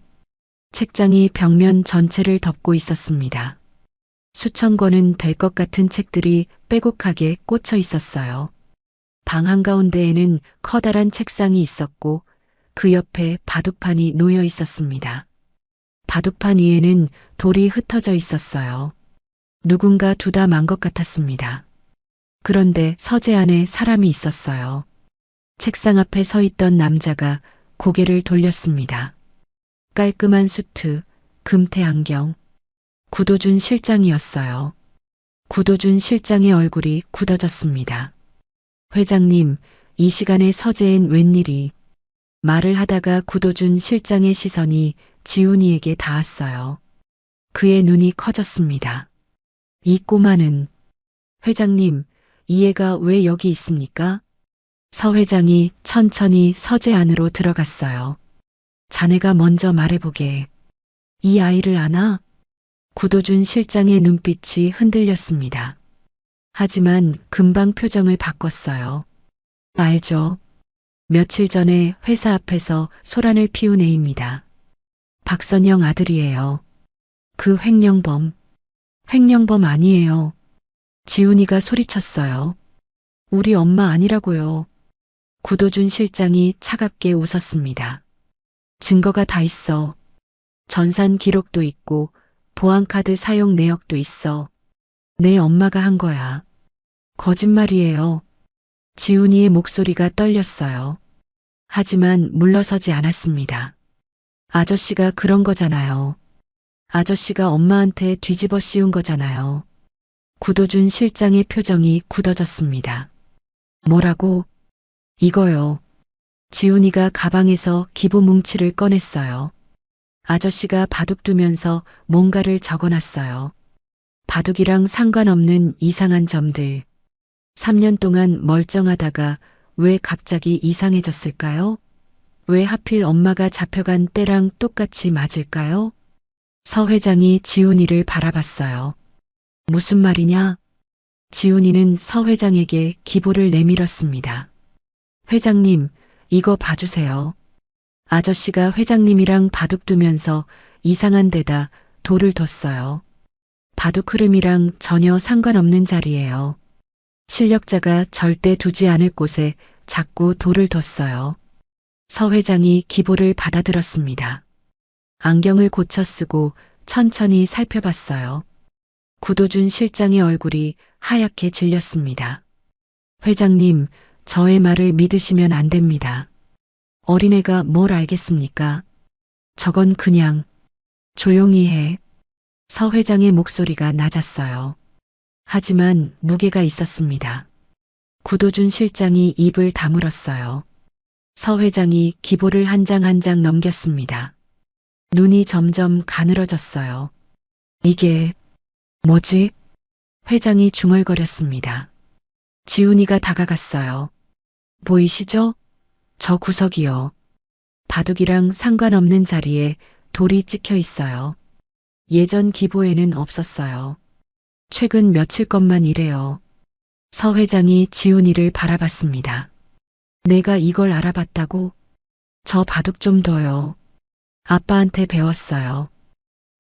책장이 벽면 전체를 덮고 있었습니다. 수천 권은 될 것 같은 책들이 빼곡하게 꽂혀 있었어요. 방 한가운데에는 커다란 책상이 있었고 그 옆에 바둑판이 놓여 있었습니다. 바둑판 위에는 돌이 흩어져 있었어요. 누군가 두다 만 것 같았습니다. 그런데 서재 안에 사람이 있었어요. 책상 앞에 서 있던 남자가 고개를 돌렸습니다. 깔끔한 수트, 금태 안경. 구도준 실장이었어요. 구도준 실장의 얼굴이 굳어졌습니다. 회장님, 이 시간에 서재엔 웬일이? 말을 하다가 구도준 실장의 시선이 지훈이에게 닿았어요. 그의 눈이 커졌습니다. 이 꼬마는... 회장님, 이 애가 왜 여기 있습니까? 서 회장이 천천히 서재 안으로 들어갔어요. 자네가 먼저 말해보게. 이 아이를 아나? 구도준 실장의 눈빛이 흔들렸습니다. 하지만 금방 표정을 바꿨어요. 알죠. 며칠 전에 회사 앞에서 소란을 피운 애입니다. 박선영 아들이에요. 그 횡령범. 횡령범 아니에요. 지훈이가 소리쳤어요. 우리 엄마 아니라고요. 구도준 실장이 차갑게 웃었습니다. 증거가 다 있어. 전산 기록도 있고 보안카드 사용 내역도 있어. 내 엄마가 한 거야. 거짓말이에요. 지훈이의 목소리가 떨렸어요. 하지만 물러서지 않았습니다. 아저씨가 그런 거잖아요. 아저씨가 엄마한테 뒤집어 씌운 거잖아요. 구도준 실장의 표정이 굳어졌습니다. 뭐라고? 이거요. 지훈이가 가방에서 기부 뭉치를 꺼냈어요. 아저씨가 바둑 두면서 뭔가를 적어놨어요. 바둑이랑 상관없는 이상한 점들. 3년 동안 멀쩡하다가 왜 갑자기 이상해졌을까요? 왜 하필 엄마가 잡혀간 때랑 똑같이 맞을까요? 서 회장이 지훈이를 바라봤어요. 무슨 말이냐? 지훈이는 서 회장에게 기보를 내밀었습니다. 회장님, 이거 봐주세요. 아저씨가 회장님이랑 바둑 두면서 이상한 데다 돌을 뒀어요. 바둑 흐름이랑 전혀 상관없는 자리예요. 실력자가 절대 두지 않을 곳에 자꾸 돌을 뒀어요. 서 회장이 기보를 받아들었습니다. 안경을 고쳐 쓰고 천천히 살펴봤어요. 구도준 실장의 얼굴이 하얗게 질렸습니다. 회장님, 저의 말을 믿으시면 안 됩니다. 어린애가 뭘 알겠습니까? 저건 그냥 조용히 해. 서 회장의 목소리가 낮았어요. 하지만 무게가 있었습니다. 구도준 실장이 입을 다물었어요. 서 회장이 기보를 한 장 한 장 넘겼습니다. 눈이 점점 가늘어졌어요. 이게 뭐지? 회장이 중얼거렸습니다. 지훈이가 다가갔어요. 보이시죠? 저 구석이요. 바둑이랑 상관없는 자리에 돌이 찍혀 있어요. 예전 기보에는 없었어요. 최근 며칠 것만 이래요. 서 회장이 지훈이를 바라봤습니다. 내가 이걸 알아봤다고? 저 바둑 좀 둬요. 아빠한테 배웠어요.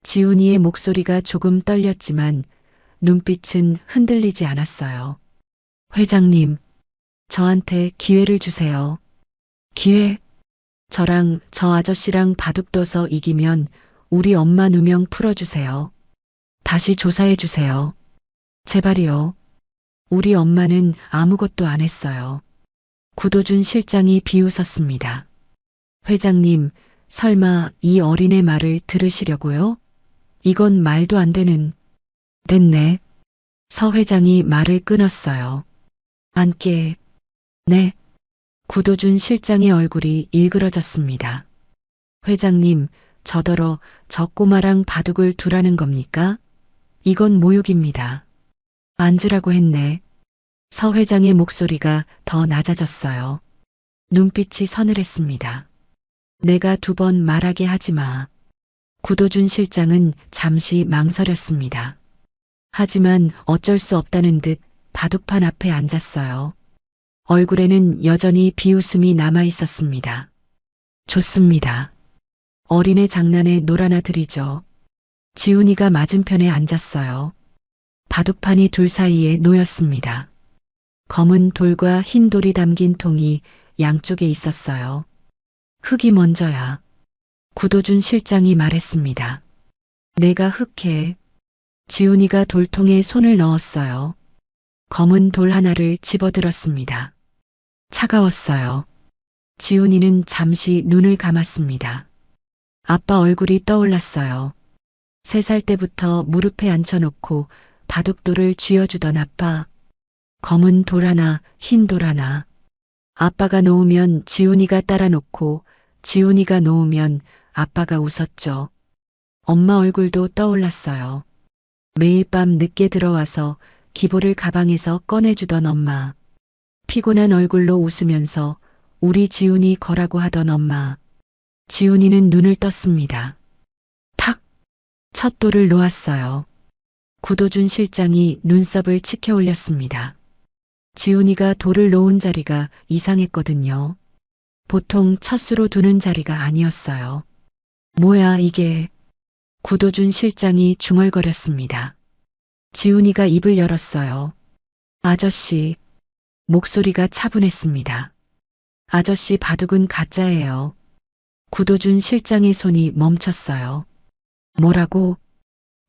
지훈이의 목소리가 조금 떨렸지만 눈빛은 흔들리지 않았어요. 회장님, 저한테 기회를 주세요. 기회? 저랑 저 아저씨랑 바둑 둬서 이기면 우리 엄마 누명 풀어주세요. 다시 조사해주세요. 제발이요. 우리 엄마는 아무것도 안 했어요. 구도준 실장이 비웃었습니다. 회장님, 설마 이 어린애 말을 들으시려고요? 이건 말도 안 되는. 됐네. 서 회장이 말을 끊었어요. 앉게. 네. 구도준 실장의 얼굴이 일그러졌습니다. 회장님, 저더러 저 꼬마랑 바둑을 두라는 겁니까? 이건 모욕입니다. 앉으라고 했네. 서 회장의 목소리가 더 낮아졌어요. 눈빛이 서늘했습니다. 내가 2번 말하게 하지 마. 구도준 실장은 잠시 망설였습니다. 하지만 어쩔 수 없다는 듯 바둑판 앞에 앉았어요. 얼굴에는 여전히 비웃음이 남아 있었습니다. 좋습니다. 어린애 장난에 놀아나드리죠. 지훈이가 맞은편에 앉았어요. 바둑판이 둘 사이에 놓였습니다. 검은 돌과 흰 돌이 담긴 통이 양쪽에 있었어요. 흙이 먼저야. 구도준 실장이 말했습니다. 내가 흙해. 지훈이가 돌통에 손을 넣었어요. 검은 돌 하나를 집어들었습니다. 차가웠어요. 지훈이는 잠시 눈을 감았습니다. 아빠 얼굴이 떠올랐어요. 3살 때부터 무릎에 앉혀놓고 바둑돌을 쥐어주던 아빠. 검은 돌 하나, 흰 돌 하나. 아빠가 놓으면 지훈이가 따라 놓고 지훈이가 놓으면 아빠가 웃었죠. 엄마 얼굴도 떠올랐어요. 매일 밤 늦게 들어와서 기보를 가방에서 꺼내주던 엄마. 피곤한 얼굴로 웃으면서 우리 지훈이 거라고 하던 엄마. 지훈이는 눈을 떴습니다. 탁! 첫 돌을 놓았어요. 구도준 실장이 눈썹을 치켜 올렸습니다. 지훈이가 돌을 놓은 자리가 이상했거든요. 보통 첫 수로 두는 자리가 아니었어요. 뭐야 이게. 구도준 실장이 중얼거렸습니다. 지훈이가 입을 열었어요. 아저씨. 목소리가 차분했습니다. 아저씨 바둑은 가짜예요. 구도준 실장의 손이 멈췄어요. 뭐라고?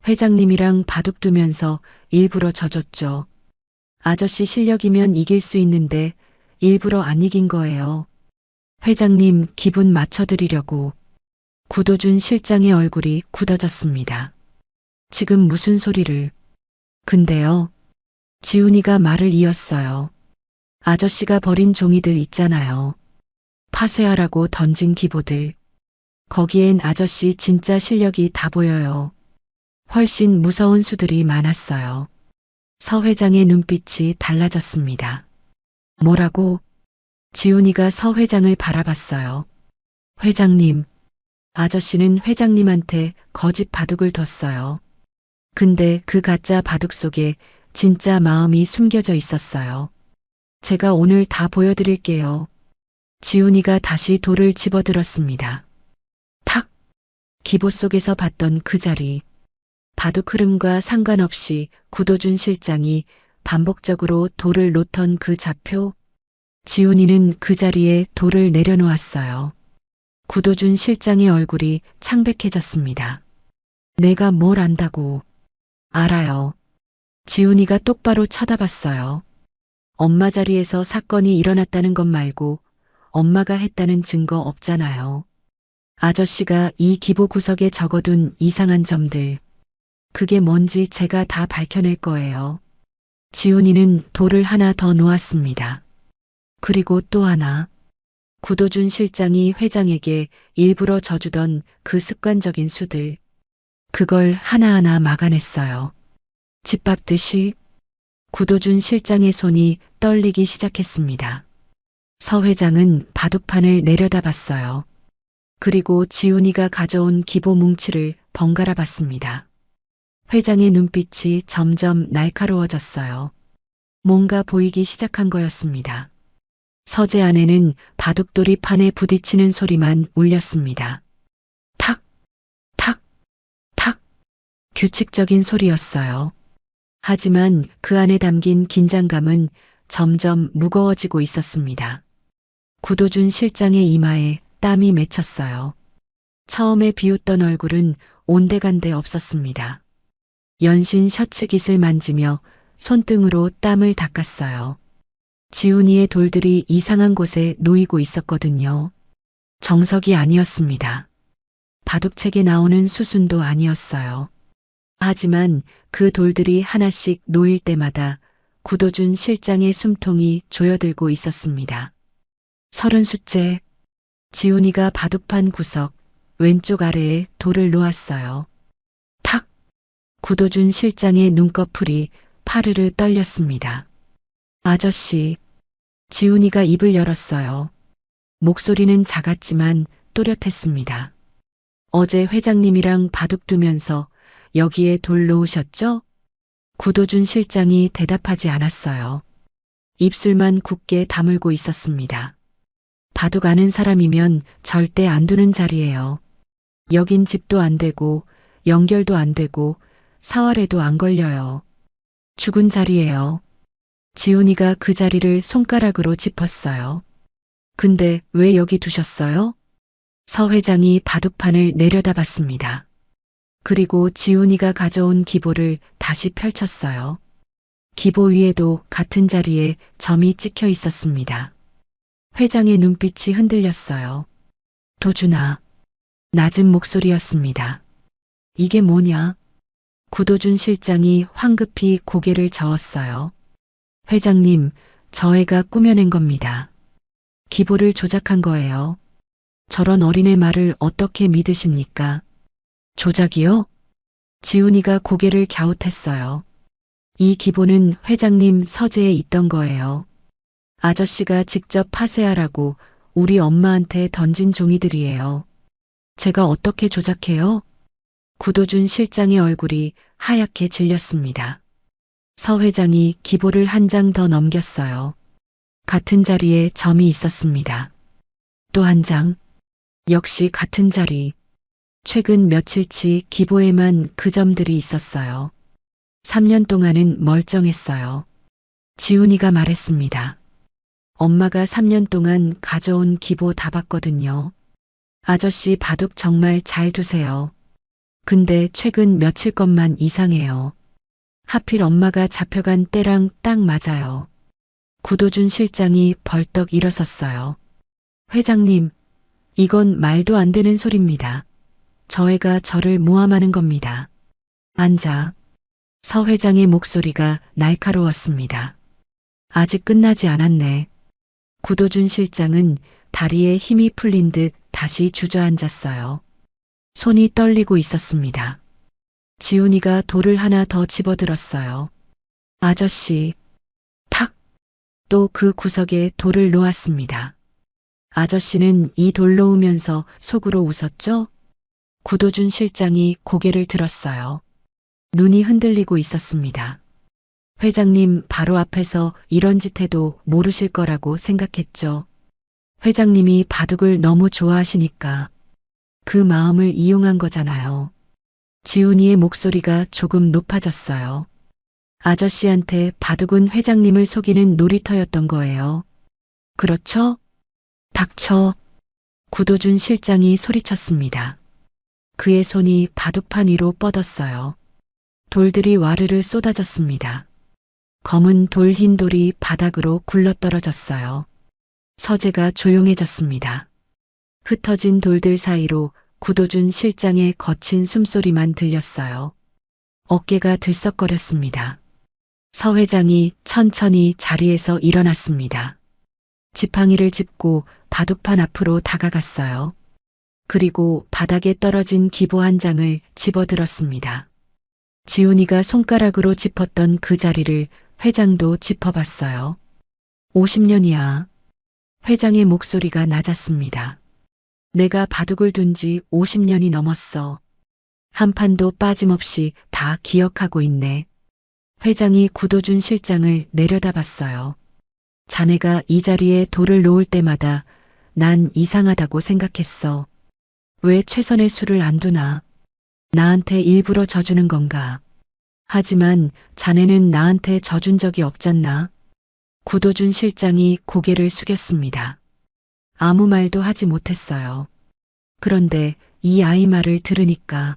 회장님이랑 바둑 두면서 일부러 져줬죠. 아저씨 실력이면 이길 수 있는데 일부러 안 이긴 거예요. 회장님 기분 맞춰드리려고. 구도준 실장의 얼굴이 굳어졌습니다. 지금 무슨 소리를. 근데요. 지훈이가 말을 이었어요. 아저씨가 버린 종이들 있잖아요. 파쇄하라고 던진 기보들. 거기엔 아저씨 진짜 실력이 다 보여요. 훨씬 무서운 수들이 많았어요. 서 회장의 눈빛이 달라졌습니다. 뭐라고? 지훈이가 서 회장을 바라봤어요. 회장님, 아저씨는 회장님한테 거짓 바둑을 뒀어요. 근데 그 가짜 바둑 속에 진짜 마음이 숨겨져 있었어요. 제가 오늘 다 보여드릴게요. 지훈이가 다시 돌을 집어들었습니다. 탁! 기보 속에서 봤던 그 자리. 바둑 흐름과 상관없이 구도준 실장이 반복적으로 돌을 놓던 그 좌표. 지훈이는 그 자리에 돌을 내려놓았어요. 구도준 실장의 얼굴이 창백해졌습니다. 내가 뭘 안다고. 알아요. 지훈이가 똑바로 쳐다봤어요. 엄마 자리에서 사건이 일어났다는 것 말고 엄마가 했다는 증거 없잖아요. 아저씨가 이 기보 구석에 적어둔 이상한 점들. 그게 뭔지 제가 다 밝혀낼 거예요. 지훈이는 돌을 하나 더 놓았습니다. 그리고 또 하나. 구도준 실장이 회장에게 일부러 져주던 그 습관적인 수들. 그걸 하나하나 막아냈어요. 짓밟듯이. 구도준 실장의 손이 떨리기 시작했습니다. 서 회장은 바둑판을 내려다봤어요. 그리고 지훈이가 가져온 기보 뭉치를 번갈아 봤습니다. 회장의 눈빛이 점점 날카로워졌어요. 뭔가 보이기 시작한 거였습니다. 서재 안에는 바둑돌이 판에 부딪히는 소리만 울렸습니다. 탁, 탁, 탁. 규칙적인 소리였어요. 하지만 그 안에 담긴 긴장감은 점점 무거워지고 있었습니다. 구도준 실장의 이마에 땀이 맺혔어요. 처음에 비웃던 얼굴은 온데간데 없었습니다. 연신 셔츠 깃을 만지며 손등으로 땀을 닦았어요. 지훈이의 돌들이 이상한 곳에 놓이고 있었거든요. 정석이 아니었습니다. 바둑책에 나오는 수순도 아니었어요. 하지만 그 돌들이 하나씩 놓일 때마다 구도준 실장의 숨통이 조여들고 있었습니다. 30수째. 지훈이가 바둑판 구석 왼쪽 아래에 돌을 놓았어요. 탁! 구도준 실장의 눈꺼풀이 파르르 떨렸습니다. 아저씨. 지훈이가 입을 열었어요. 목소리는 작았지만 또렷했습니다. 어제 회장님이랑 바둑 두면서 여기에 돌 놓으셨죠? 구도준 실장이 대답하지 않았어요. 입술만 굳게 다물고 있었습니다. 바둑 아는 사람이면 절대 안 두는 자리예요. 여긴 집도 안 되고 연결도 안 되고 사활에도 안 걸려요. 죽은 자리예요. 지훈이가 그 자리를 손가락으로 짚었어요. 근데 왜 여기 두셨어요? 서 회장이 바둑판을 내려다봤습니다. 그리고 지훈이가 가져온 기보를 다시 펼쳤어요. 기보 위에도 같은 자리에 점이 찍혀 있었습니다. 회장의 눈빛이 흔들렸어요. 도준아. 낮은 목소리였습니다. 이게 뭐냐? 구도준 실장이 황급히 고개를 저었어요. 회장님, 저 애가 꾸며낸 겁니다. 기보를 조작한 거예요. 저런 어린애 말을 어떻게 믿으십니까? 조작이요? 지훈이가 고개를 갸웃했어요. 이 기보는 회장님 서재에 있던 거예요. 아저씨가 직접 파쇄하라고 우리 엄마한테 던진 종이들이에요. 제가 어떻게 조작해요? 구도준 실장의 얼굴이 하얗게 질렸습니다. 서 회장이 기보를 한 장 더 넘겼어요. 같은 자리에 점이 있었습니다. 또 한 장. 역시 같은 자리. 최근 며칠치 기보에만 그 점들이 있었어요. 3년 동안은 멀쩡했어요. 지훈이가 말했습니다. 엄마가 3년 동안 가져온 기보 다 봤거든요. 아저씨 바둑 정말 잘 두세요. 근데 최근 며칠 것만 이상해요. 하필 엄마가 잡혀간 때랑 딱 맞아요. 구도준 실장이 벌떡 일어섰어요. 회장님, 이건 말도 안 되는 소리입니다. 저 애가 저를 모함하는 겁니다. 앉아. 서 회장의 목소리가 날카로웠습니다. 아직 끝나지 않았네. 구도준 실장은 다리에 힘이 풀린 듯 다시 주저앉았어요. 손이 떨리고 있었습니다. 지훈이가 돌을 하나 더 집어들었어요. 아저씨, 탁! 또 그 구석에 돌을 놓았습니다. 아저씨는 이 돌 놓으면서 속으로 웃었죠? 구도준 실장이 고개를 들었어요. 눈이 흔들리고 있었습니다. 회장님 바로 앞에서 이런 짓 해도 모르실 거라고 생각했죠. 회장님이 바둑을 너무 좋아하시니까 그 마음을 이용한 거잖아요. 지훈이의 목소리가 조금 높아졌어요. 아저씨한테 바둑은 회장님을 속이는 놀이터였던 거예요. 그렇죠? 닥쳐. 구도준 실장이 소리쳤습니다. 그의 손이 바둑판 위로 뻗었어요. 돌들이 와르르 쏟아졌습니다. 검은 돌, 흰 돌이 바닥으로 굴러떨어졌어요. 서재가 조용해졌습니다. 흩어진 돌들 사이로 구도준 실장의 거친 숨소리만 들렸어요. 어깨가 들썩거렸습니다. 서 회장이 천천히 자리에서 일어났습니다. 지팡이를 짚고 바둑판 앞으로 다가갔어요. 그리고 바닥에 떨어진 기보 한 장을 집어들었습니다. 지훈이가 손가락으로 짚었던 그 자리를 회장도 짚어봤어요. 50년이야. 회장의 목소리가 낮았습니다. 내가 바둑을 둔 지 50년이 넘었어. 한 판도 빠짐없이 다 기억하고 있네. 회장이 구도준 실장을 내려다봤어요. 자네가 이 자리에 돌을 놓을 때마다 난 이상하다고 생각했어. 왜 최선의 수를 안 두나? 나한테 일부러 져주는 건가? 하지만 자네는 나한테 져준 적이 없잖나? 구도준 실장이 고개를 숙였습니다. 아무 말도 하지 못했어요. 그런데 이 아이 말을 들으니까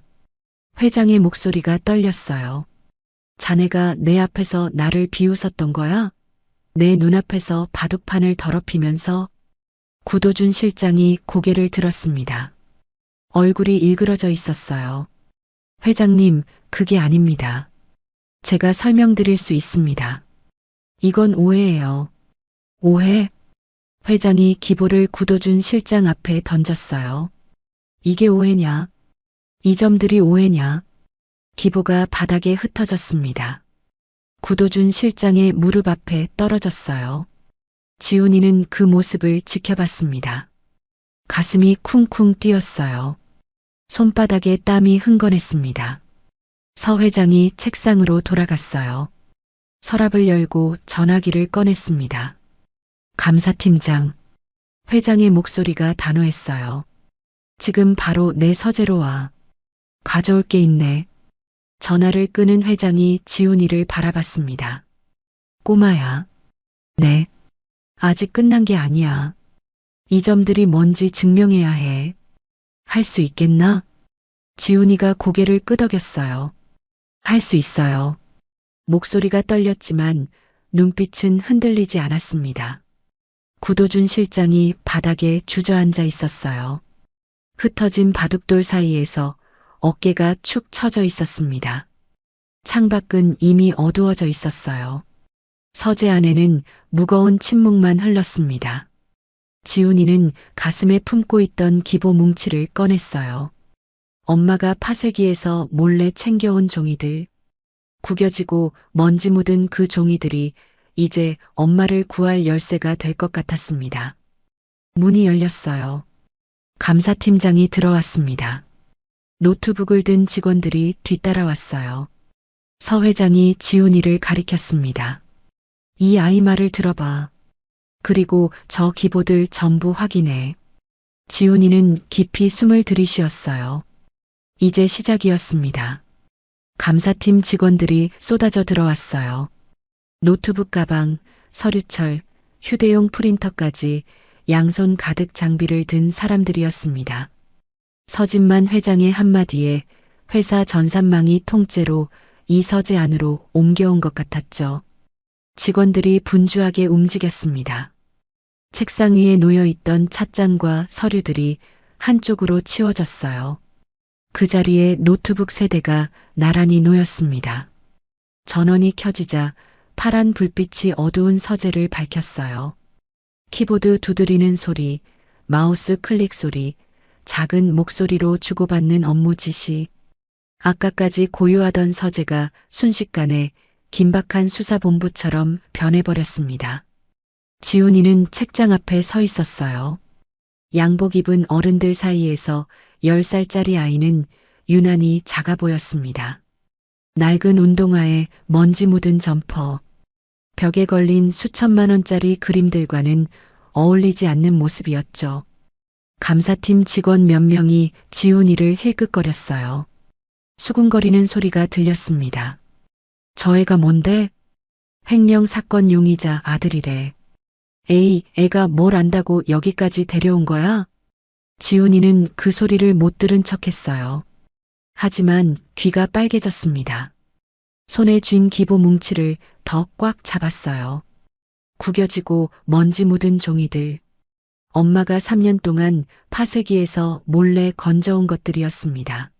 회장의 목소리가 떨렸어요. 자네가 내 앞에서 나를 비웃었던 거야? 내 눈앞에서 바둑판을 더럽히면서. 구도준 실장이 고개를 들었습니다. 얼굴이 일그러져 있었어요. 회장님, 그게 아닙니다. 제가 설명드릴 수 있습니다. 이건 오해예요. 오해? 회장이 기보를 구도준 실장 앞에 던졌어요. 이게 오해냐? 이 점들이 오해냐? 기보가 바닥에 흩어졌습니다. 구도준 실장의 무릎 앞에 떨어졌어요. 지훈이는 그 모습을 지켜봤습니다. 가슴이 쿵쿵 뛰었어요. 손바닥에 땀이 흥건했습니다. 서 회장이 책상으로 돌아갔어요. 서랍을 열고 전화기를 꺼냈습니다. 감사팀장. 회장의 목소리가 단호했어요. 지금 바로 내 서재로 와. 가져올 게 있네. 전화를 끄는 회장이 지훈이를 바라봤습니다. 꼬마야. 네. 아직 끝난 게 아니야. 이 점들이 뭔지 증명해야 해. 할 수 있겠나? 지훈이가 고개를 끄덕였어요. 할 수 있어요. 목소리가 떨렸지만 눈빛은 흔들리지 않았습니다. 구도준 실장이 바닥에 주저앉아 있었어요. 흩어진 바둑돌 사이에서 어깨가 축 처져 있었습니다. 창밖은 이미 어두워져 있었어요. 서재 안에는 무거운 침묵만 흘렀습니다. 지훈이는 가슴에 품고 있던 기보 뭉치를 꺼냈어요. 엄마가 파쇄기에서 몰래 챙겨온 종이들. 구겨지고 먼지 묻은 그 종이들이 이제 엄마를 구할 열쇠가 될 것 같았습니다. 문이 열렸어요. 감사팀장이 들어왔습니다. 노트북을 든 직원들이 뒤따라왔어요. 서 회장이 지훈이를 가리켰습니다. 이 아이 말을 들어봐. 그리고 저 기보들 전부 확인해. 지훈이는 깊이 숨을 들이쉬었어요. 이제 시작이었습니다. 감사팀 직원들이 쏟아져 들어왔어요. 노트북 가방, 서류철, 휴대용 프린터까지 양손 가득 장비를 든 사람들이었습니다. 서진만 회장의 한마디에 회사 전산망이 통째로 이 서재 안으로 옮겨온 것 같았죠. 직원들이 분주하게 움직였습니다. 책상 위에 놓여있던 찻잔과 서류들이 한쪽으로 치워졌어요. 그 자리에 노트북 세 대가 나란히 놓였습니다. 전원이 켜지자 파란 불빛이 어두운 서재를 밝혔어요. 키보드 두드리는 소리, 마우스 클릭 소리, 작은 목소리로 주고받는 업무 지시. 아까까지 고요하던 서재가 순식간에 긴박한 수사본부처럼 변해버렸습니다. 지훈이는 책장 앞에 서 있었어요. 양복 입은 어른들 사이에서 10살짜리 아이는 유난히 작아 보였습니다. 낡은 운동화에 먼지 묻은 점퍼, 벽에 걸린 수천만 원짜리 그림들과는 어울리지 않는 모습이었죠. 감사팀 직원 몇 명이 지훈이를 힐끗거렸어요. 수군거리는 소리가 들렸습니다. 저 애가 뭔데? 횡령 사건 용의자 아들이래. 에이, 애가 뭘 안다고 여기까지 데려온 거야? 지훈이는 그 소리를 못 들은 척했어요. 하지만 귀가 빨개졌습니다. 손에 쥔 기보 뭉치를 더 꽉 잡았어요. 구겨지고 먼지 묻은 종이들. 엄마가 3년 동안 파쇄기에서 몰래 건져온 것들이었습니다.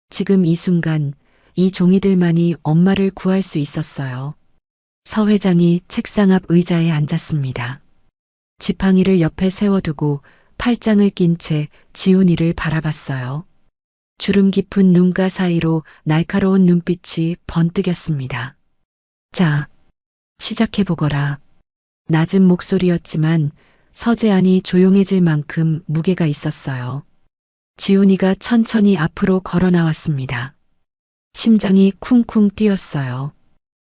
지금 이 순간 이 종이들만이 엄마를 구할 수 있었어요. 서 회장이 책상 앞 의자에 앉았습니다. 지팡이를 옆에 세워두고 팔짱을 낀 채 지훈이를 바라봤어요. 주름 깊은 눈가 사이로 날카로운 눈빛이 번뜩였습니다. 자, 시작해보거라. 낮은 목소리였지만 서재 안이 조용해질 만큼 무게가 있었어요. 지훈이가 천천히 앞으로 걸어 나왔습니다. 심장이 쿵쿵 뛰었어요.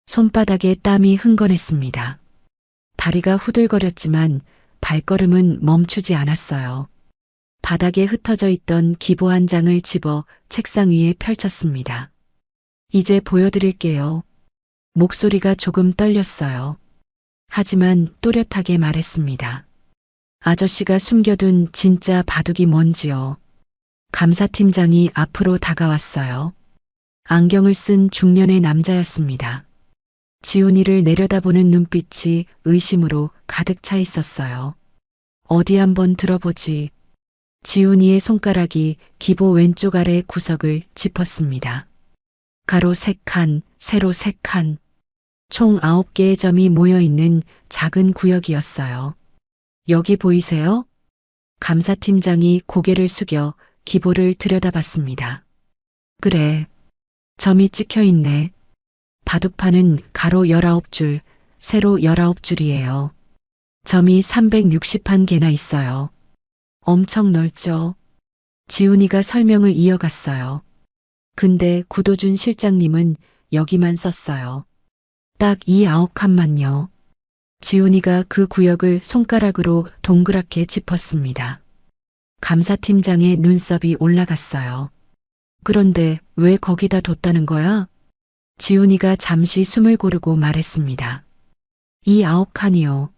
손바닥에 땀이 흥건했습니다. 다리가 후들거렸지만 발걸음은 멈추지 않았어요. 바닥에 흩어져 있던 기보 한 장을 집어 책상 위에 펼쳤습니다. 이제 보여드릴게요. 목소리가 조금 떨렸어요. 하지만 또렷하게 말했습니다. 아저씨가 숨겨둔 진짜 바둑이 뭔지요. 감사팀장이 앞으로 다가왔어요. 안경을 쓴 중년의 남자였습니다. 지훈이를 내려다보는 눈빛이 의심으로 가득 차 있었어요. 어디 한번 들어보지. 지훈이의 손가락이 기보 왼쪽 아래 구석을 짚었습니다. 가로 3칸, 세로 3칸. 총 9개의 점이 모여있는 작은 구역이었어요. 여기 보이세요? 감사팀장이 고개를 숙여 기보를 들여다봤습니다. 그래, 점이 찍혀 있네. 바둑판은 가로 19줄, 세로 19줄이에요. 점이 361개나 있어요. 엄청 넓죠? 지훈이가 설명을 이어갔어요. 근데 구도준 실장님은 여기만 썼어요. 딱 이 9칸만요. 지훈이가 그 구역을 손가락으로 동그랗게 짚었습니다. 감사팀장의 눈썹이 올라갔어요. 그런데 왜 거기다 뒀다는 거야? 지훈이가 잠시 숨을 고르고 말했습니다. 이 9칸이요.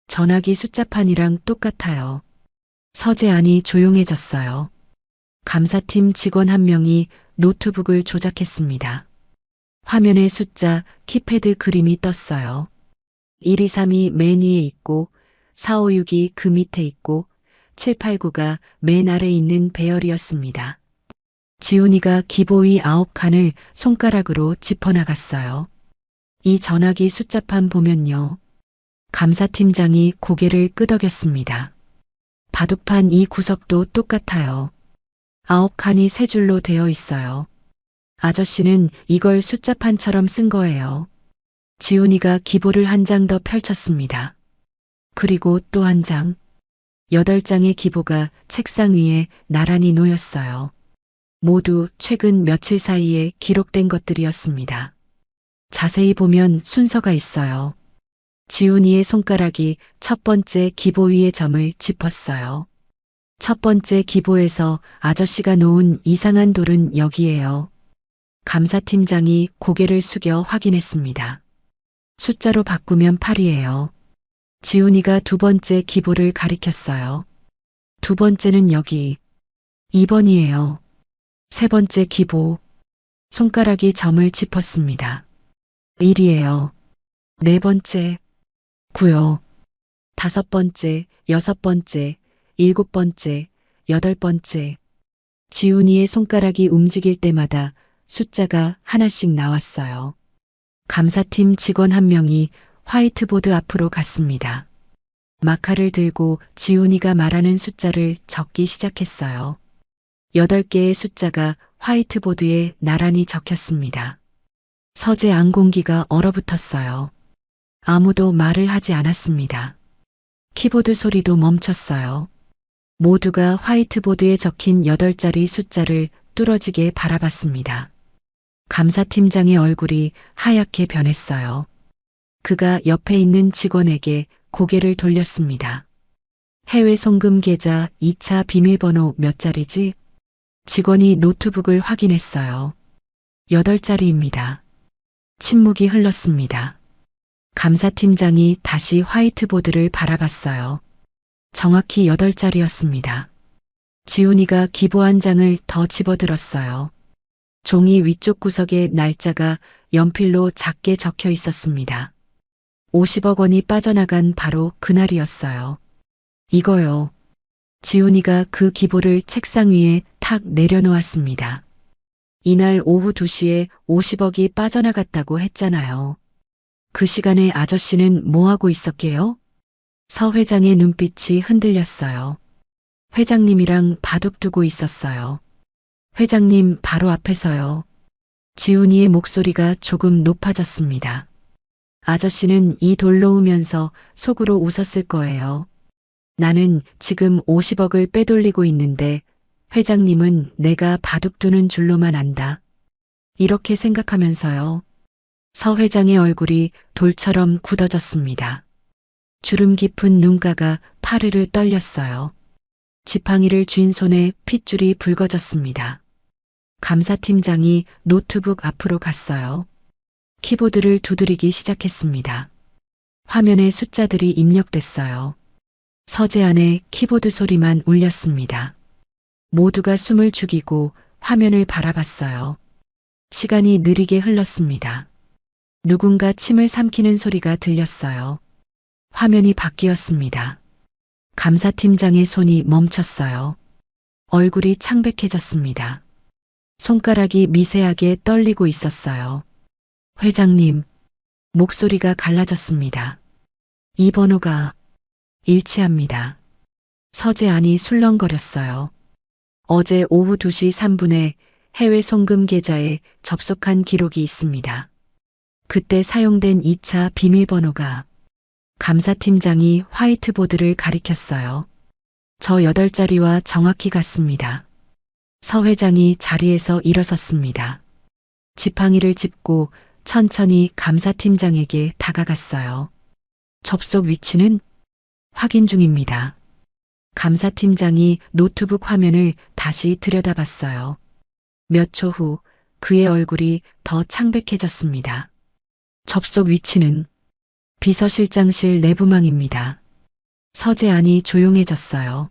전화기 숫자판이랑 똑같아요. 서재 안이 조용해졌어요. 감사팀 직원 한 명이 노트북을 조작했습니다. 화면에 숫자, 키패드 그림이 떴어요. 123이 맨 위에 있고 4566이 그 밑에 있고 789가 맨 아래 있는 배열이었습니다. 지훈이가 기보 위 9칸을 손가락으로 짚어나갔어요. 이 전화기 숫자판 보면요. 감사팀장이 고개를 끄덕였습니다. 바둑판 이 구석도 똑같아요. 9칸이 세 줄로 되어 있어요. 아저씨는 이걸 숫자판처럼 쓴 거예요. 지훈이가 기보를 한 장 더 펼쳤습니다. 그리고 또 한 장. 8장의 기보가 책상 위에 나란히 놓였어요. 모두 최근 며칠 사이에 기록된 것들이었습니다. 자세히 보면 순서가 있어요. 지훈이의 손가락이 첫 번째 기보 위의 점을 짚었어요. 첫 번째 기보에서 아저씨가 놓은 이상한 돌은 여기에요. 감사팀장이 고개를 숙여 확인했습니다. 숫자로 바꾸면 8이에요. 지훈이가 두 번째 기보를 가리켰어요. 두 번째는 여기. 2번이에요. 세 번째 기보. 손가락이 점을 짚었습니다. 1이에요. 네 번째. 9요. 다섯 번째, 여섯 번째, 일곱 번째, 여덟 번째. 지훈이의 손가락이 움직일 때마다 숫자가 하나씩 나왔어요. 감사팀 직원 한 명이 화이트보드 앞으로 갔습니다. 마카를 들고 지훈이가 말하는 숫자를 적기 시작했어요. 8개의 숫자가 화이트보드에 나란히 적혔습니다. 서재 안 공기가 얼어붙었어요. 아무도 말을 하지 않았습니다. 키보드 소리도 멈췄어요. 모두가 화이트보드에 적힌 8자리 숫자를 뚫어지게 바라봤습니다. 감사팀장의 얼굴이 하얗게 변했어요. 그가 옆에 있는 직원에게 고개를 돌렸습니다. 해외 송금 계좌 2차 비밀번호 몇 자리지? 직원이 노트북을 확인했어요. 8자리입니다. 침묵이 흘렀습니다. 감사팀장이 다시 화이트보드를 바라봤어요. 정확히 8자리였습니다. 지훈이가 기보 한 장을 더 집어들었어요. 종이 위쪽 구석에 날짜가 연필로 작게 적혀 있었습니다. 50억 원이 빠져나간 바로 그날이었어요. 이거요. 지훈이가 그 기보를 책상 위에 탁 내려놓았습니다. 이날 오후 2시에 50억이 빠져나갔다고 했잖아요. 그 시간에 아저씨는 뭐하고 있었게요? 서 회장의 눈빛이 흔들렸어요. 회장님이랑 바둑 두고 있었어요. 회장님 바로 앞에서요. 지훈이의 목소리가 조금 높아졌습니다. 아저씨는 이 돌 놓으면서 속으로 웃었을 거예요. 나는 지금 50억을 빼돌리고 있는데 회장님은 내가 바둑 두는 줄로만 안다. 이렇게 생각하면서요. 서 회장의 얼굴이 돌처럼 굳어졌습니다. 주름 깊은 눈가가 파르르 떨렸어요. 지팡이를 쥔 손에 핏줄이 붉어졌습니다. 감사팀장이 노트북 앞으로 갔어요. 키보드를 두드리기 시작했습니다. 화면에 숫자들이 입력됐어요. 서재 안에 키보드 소리만 울렸습니다. 모두가 숨을 죽이고 화면을 바라봤어요. 시간이 느리게 흘렀습니다. 누군가 침을 삼키는 소리가 들렸어요. 화면이 바뀌었습니다. 감사팀장의 손이 멈췄어요. 얼굴이 창백해졌습니다. 손가락이 미세하게 떨리고 있었어요. 회장님, 목소리가 갈라졌습니다. 이 번호가 일치합니다. 서재 안이 술렁거렸어요. 어제 오후 2시 3분에 해외 송금 계좌에 접속한 기록이 있습니다. 그때 사용된 2차 비밀번호가 감사팀장이 화이트보드를 가리켰어요. 저 8자리와 정확히 같습니다. 서 회장이 자리에서 일어섰습니다. 지팡이를 짚고 천천히 감사팀장에게 다가갔어요. 접속 위치는 확인 중입니다. 감사팀장이 노트북 화면을 다시 들여다봤어요. 몇 초 후 그의 얼굴이 더 창백해졌습니다. 접속 위치는 비서실장실 내부망입니다. 서재 안이 조용해졌어요.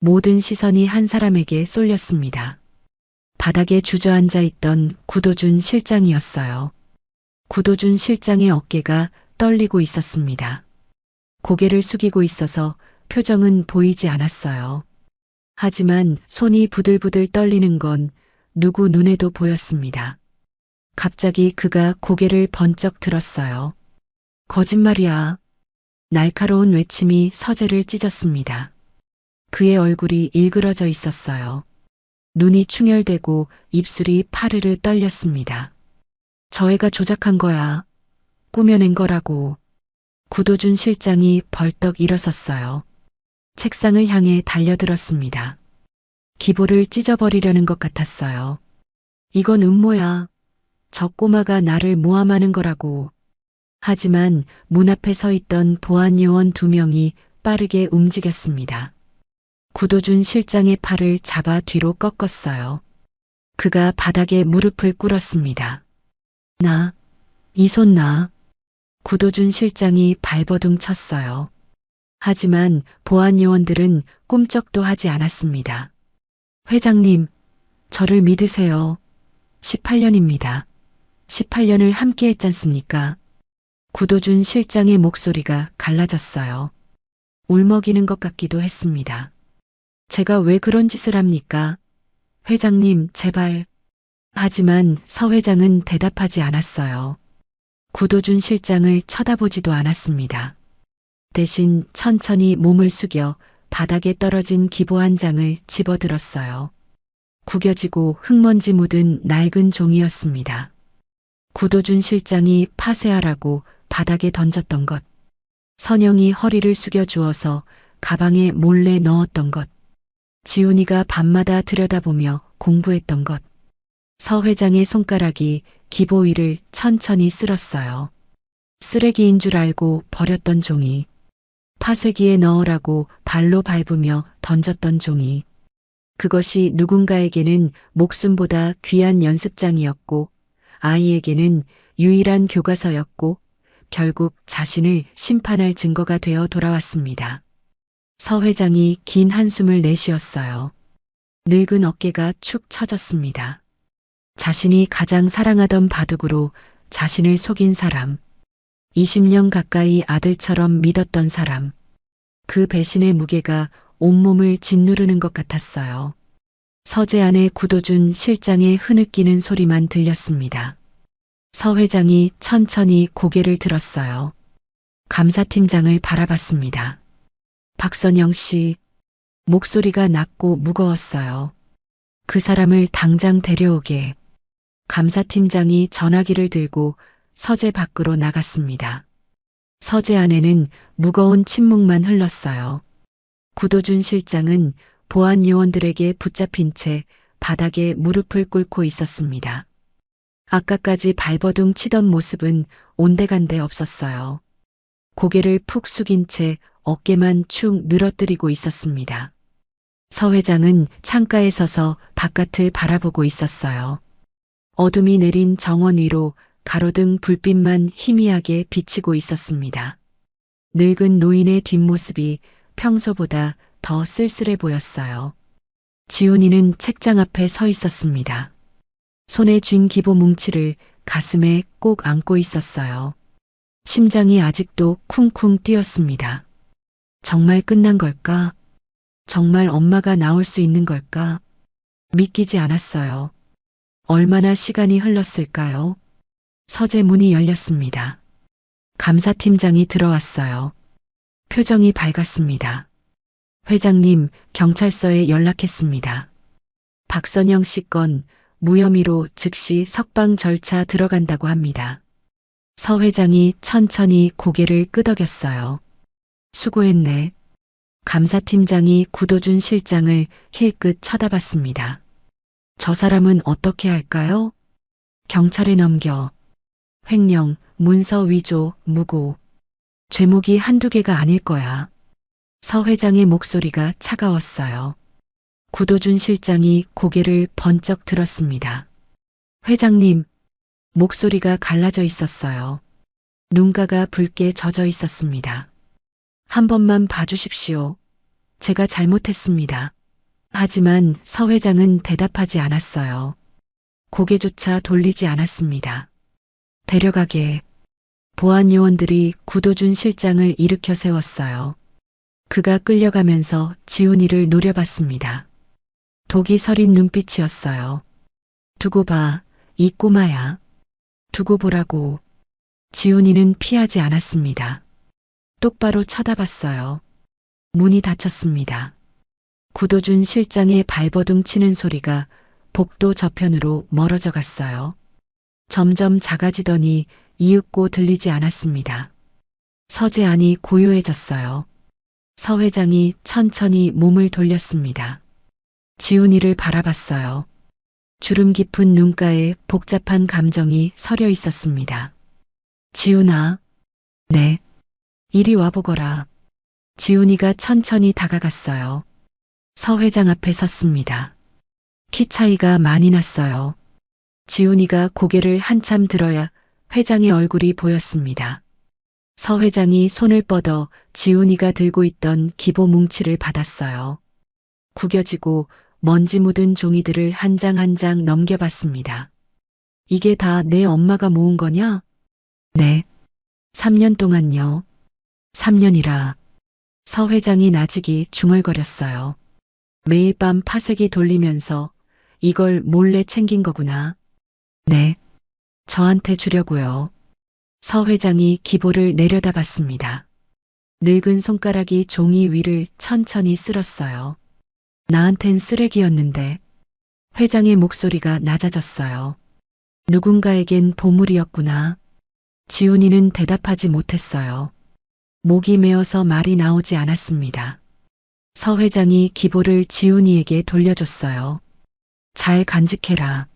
모든 시선이 한 사람에게 쏠렸습니다. 바닥에 주저앉아 있던 구도준 실장이었어요. 구도준 실장의 어깨가 떨리고 있었습니다. 고개를 숙이고 있어서 표정은 보이지 않았어요. 하지만 손이 부들부들 떨리는 건 누구 눈에도 보였습니다. 갑자기 그가 고개를 번쩍 들었어요. 거짓말이야. 날카로운 외침이 서재를 찢었습니다. 그의 얼굴이 일그러져 있었어요. 눈이 충혈되고 입술이 파르르 떨렸습니다. 저 애가 조작한 거야. 꾸며낸 거라고. 구도준 실장이 벌떡 일어섰어요. 책상을 향해 달려들었습니다. 기보를 찢어버리려는 것 같았어요. 이건 음모야. 저 꼬마가 나를 모함하는 거라고. 하지만 문 앞에 서 있던 보안 요원 2명이 빠르게 움직였습니다. 구도준 실장의 팔을 잡아 뒤로 꺾었어요. 그가 바닥에 무릎을 꿇었습니다. 이 손 놔. 구도준 실장이 발버둥 쳤어요. 하지만 보안 요원들은 꿈쩍도 하지 않았습니다. 회장님, 저를 믿으세요. 18년입니다. 18년을 함께 했잖습니까? 구도준 실장의 목소리가 갈라졌어요. 울먹이는 것 같기도 했습니다. 제가 왜 그런 짓을 합니까? 회장님, 제발. 하지만 서 회장은 대답하지 않았어요. 구도준 실장을 쳐다보지도 않았습니다. 대신 천천히 몸을 숙여 바닥에 떨어진 기보 한 장을 집어들었어요. 구겨지고 흙먼지 묻은 낡은 종이였습니다. 구도준 실장이 파쇄하라고 바닥에 던졌던 것. 선영이 허리를 숙여 주어서 가방에 몰래 넣었던 것. 지훈이가 밤마다 들여다보며 공부했던 것. 서 회장의 손가락이 기보 위를 천천히 쓸었어요. 쓰레기인 줄 알고 버렸던 종이. 파쇄기에 넣으라고 발로 밟으며 던졌던 종이. 그것이 누군가에게는 목숨보다 귀한 연습장이었고 아이에게는 유일한 교과서였고 결국 자신을 심판할 증거가 되어 돌아왔습니다. 서 회장이 긴 한숨을 내쉬었어요. 늙은 어깨가 축 처졌습니다. 자신이 가장 사랑하던 바둑으로 자신을 속인 사람, 20년 가까이 아들처럼 믿었던 사람, 그 배신의 무게가 온몸을 짓누르는 것 같았어요. 서재 안에 구도준 실장의 흐느끼는 소리만 들렸습니다. 서 회장이 천천히 고개를 들었어요. 감사팀장을 바라봤습니다. 박선영 씨, 목소리가 낮고 무거웠어요. 그 사람을 당장 데려오게. 감사팀장이 전화기를 들고 서재 밖으로 나갔습니다. 서재 안에는 무거운 침묵만 흘렀어요. 구도준 실장은 보안 요원들에게 붙잡힌 채 바닥에 무릎을 꿇고 있었습니다. 아까까지 발버둥 치던 모습은 온데간데 없었어요. 고개를 푹 숙인 채 어깨만 축 늘어뜨리고 있었습니다. 서 회장은 창가에 서서 바깥을 바라보고 있었어요. 어둠이 내린 정원 위로 가로등 불빛만 희미하게 비치고 있었습니다. 늙은 노인의 뒷모습이 평소보다 더 쓸쓸해 보였어요. 지훈이는 책장 앞에 서 있었습니다. 손에 쥔 기보 뭉치를 가슴에 꼭 안고 있었어요. 심장이 아직도 쿵쿵 뛰었습니다. 정말 끝난 걸까? 정말 엄마가 나올 수 있는 걸까? 믿기지 않았어요. 얼마나 시간이 흘렀을까요? 서재 문이 열렸습니다. 감사팀장이 들어왔어요. 표정이 밝았습니다. 회장님, 경찰서에 연락했습니다. 박선영 씨 건 무혐의로 즉시 석방 절차 들어간다고 합니다. 서 회장이 천천히 고개를 끄덕였어요. 수고했네. 감사팀장이 구도준 실장을 힐끗 쳐다봤습니다. 저 사람은 어떻게 할까요? 경찰에 넘겨. 횡령, 문서 위조, 무고. 죄목이 한두 개가 아닐 거야. 서 회장의 목소리가 차가웠어요. 구도준 실장이 고개를 번쩍 들었습니다. 회장님, 목소리가 갈라져 있었어요. 눈가가 붉게 젖어 있었습니다. 한 번만 봐주십시오. 제가 잘못했습니다. 하지만 서 회장은 대답하지 않았어요. 고개조차 돌리지 않았습니다. 데려가게. 보안 요원들이 구도준 실장을 일으켜 세웠어요. 그가 끌려가면서 지훈이를 노려봤습니다. 독이 서린 눈빛이었어요. 두고 봐, 이 꼬마야. 두고 보라고. 지훈이는 피하지 않았습니다. 똑바로 쳐다봤어요. 문이 닫혔습니다. 구도준 실장의 발버둥 치는 소리가 복도 저편으로 멀어져 갔어요. 점점 작아지더니 이윽고 들리지 않았습니다. 서재 안이 고요해졌어요. 서 회장이 천천히 몸을 돌렸습니다. 지훈이를 바라봤어요. 주름 깊은 눈가에 복잡한 감정이 서려 있었습니다. 지훈아. 네. 이리 와보거라. 지훈이가 천천히 다가갔어요. 서 회장 앞에 섰습니다. 키 차이가 많이 났어요. 지훈이가 고개를 한참 들어야 회장의 얼굴이 보였습니다. 서 회장이 손을 뻗어 지훈이가 들고 있던 기보 뭉치를 받았어요. 구겨지고 먼지 묻은 종이들을 한 장 한 장 넘겨봤습니다. 이게 다 내 엄마가 모은 거냐? 네. 3년 동안요. 3년이라. 서 회장이 나직이 중얼거렸어요. 매일 밤 파쇄기 돌리면서 이걸 몰래 챙긴 거구나. 네. 저한테 주려고요. 서 회장이 기보를 내려다봤습니다. 늙은 손가락이 종이 위를 천천히 쓸었어요. 나한텐 쓰레기였는데. 회장의 목소리가 낮아졌어요. 누군가에겐 보물이었구나. 지훈이는 대답하지 못했어요. 목이 메어서 말이 나오지 않았습니다. 서 회장이 기보를 지훈이에게 돌려줬어요. 잘 간직해라.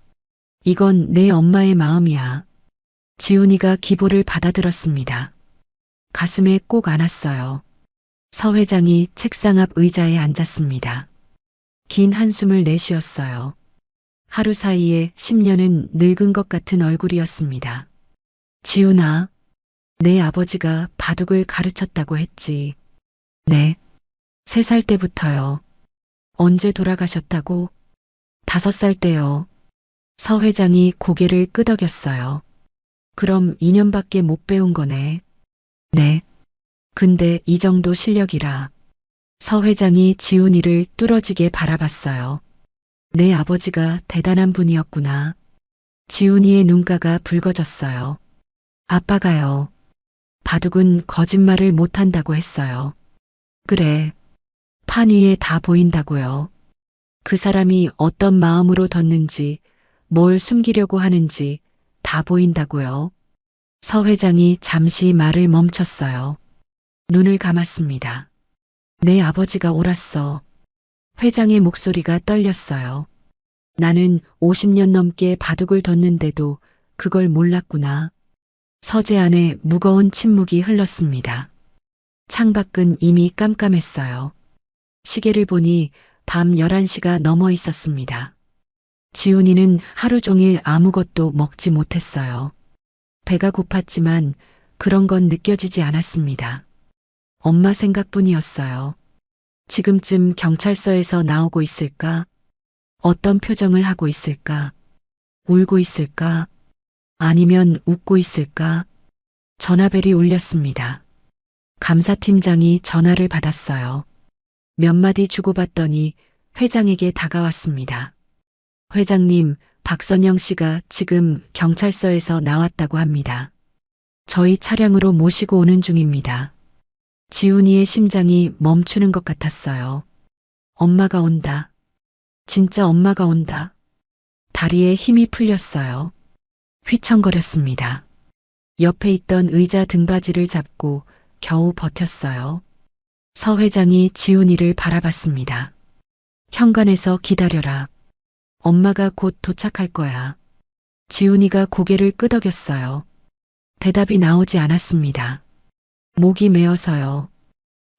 이건 내 엄마의 마음이야. 지훈이가 기보를 받아들었습니다. 가슴에 꼭 안았어요. 서 회장이 책상 앞 의자에 앉았습니다. 긴 한숨을 내쉬었어요. 하루 사이에 10년은 늙은 것 같은 얼굴이었습니다. 지훈아, 내 아버지가 바둑을 가르쳤다고 했지. 네. 3살 때부터요. 언제 돌아가셨다고? 5살 때요. 서 회장이 고개를 끄덕였어요. 그럼 2년밖에 못 배운 거네. 네. 근데 이 정도 실력이라. 서 회장이 지훈이를 뚫어지게 바라봤어요. 내 아버지가 대단한 분이었구나. 지훈이의 눈가가 붉어졌어요. 아빠가요. 바둑은 거짓말을 못한다고 했어요. 그래. 판 위에 다 보인다고요. 그 사람이 어떤 마음으로 뒀는지, 뭘 숨기려고 하는지 다 보인다고요. 서 회장이 잠시 말을 멈췄어요. 눈을 감았습니다. 내 아버지가 옳았어. 회장의 목소리가 떨렸어요. 나는 50년 넘게 바둑을 뒀는데도 그걸 몰랐구나. 서재 안에 무거운 침묵이 흘렀습니다. 창밖은 이미 깜깜했어요. 시계를 보니 밤 11시가 넘어 있었습니다. 지훈이는 하루 종일 아무것도 먹지 못했어요. 배가 고팠지만 그런 건 느껴지지 않았습니다. 엄마 생각뿐이었어요. 지금쯤 경찰서에서 나오고 있을까? 어떤 표정을 하고 있을까? 울고 있을까? 아니면 웃고 있을까? 전화벨이 울렸습니다. 감사팀장이 전화를 받았어요. 몇 마디 주고받더니 회장에게 다가왔습니다. 회장님, 박선영 씨가 지금 경찰서에서 나왔다고 합니다. 저희 차량으로 모시고 오는 중입니다. 지훈이의 심장이 멈추는 것 같았어요. 엄마가 온다. 진짜 엄마가 온다. 다리에 힘이 풀렸어요. 휘청거렸습니다. 옆에 있던 의자 등받이를 잡고 겨우 버텼어요. 서 회장이 지훈이를 바라봤습니다. 현관에서 기다려라. 엄마가 곧 도착할 거야. 지훈이가 고개를 끄덕였어요. 대답이 나오지 않았습니다. 목이 메어서요.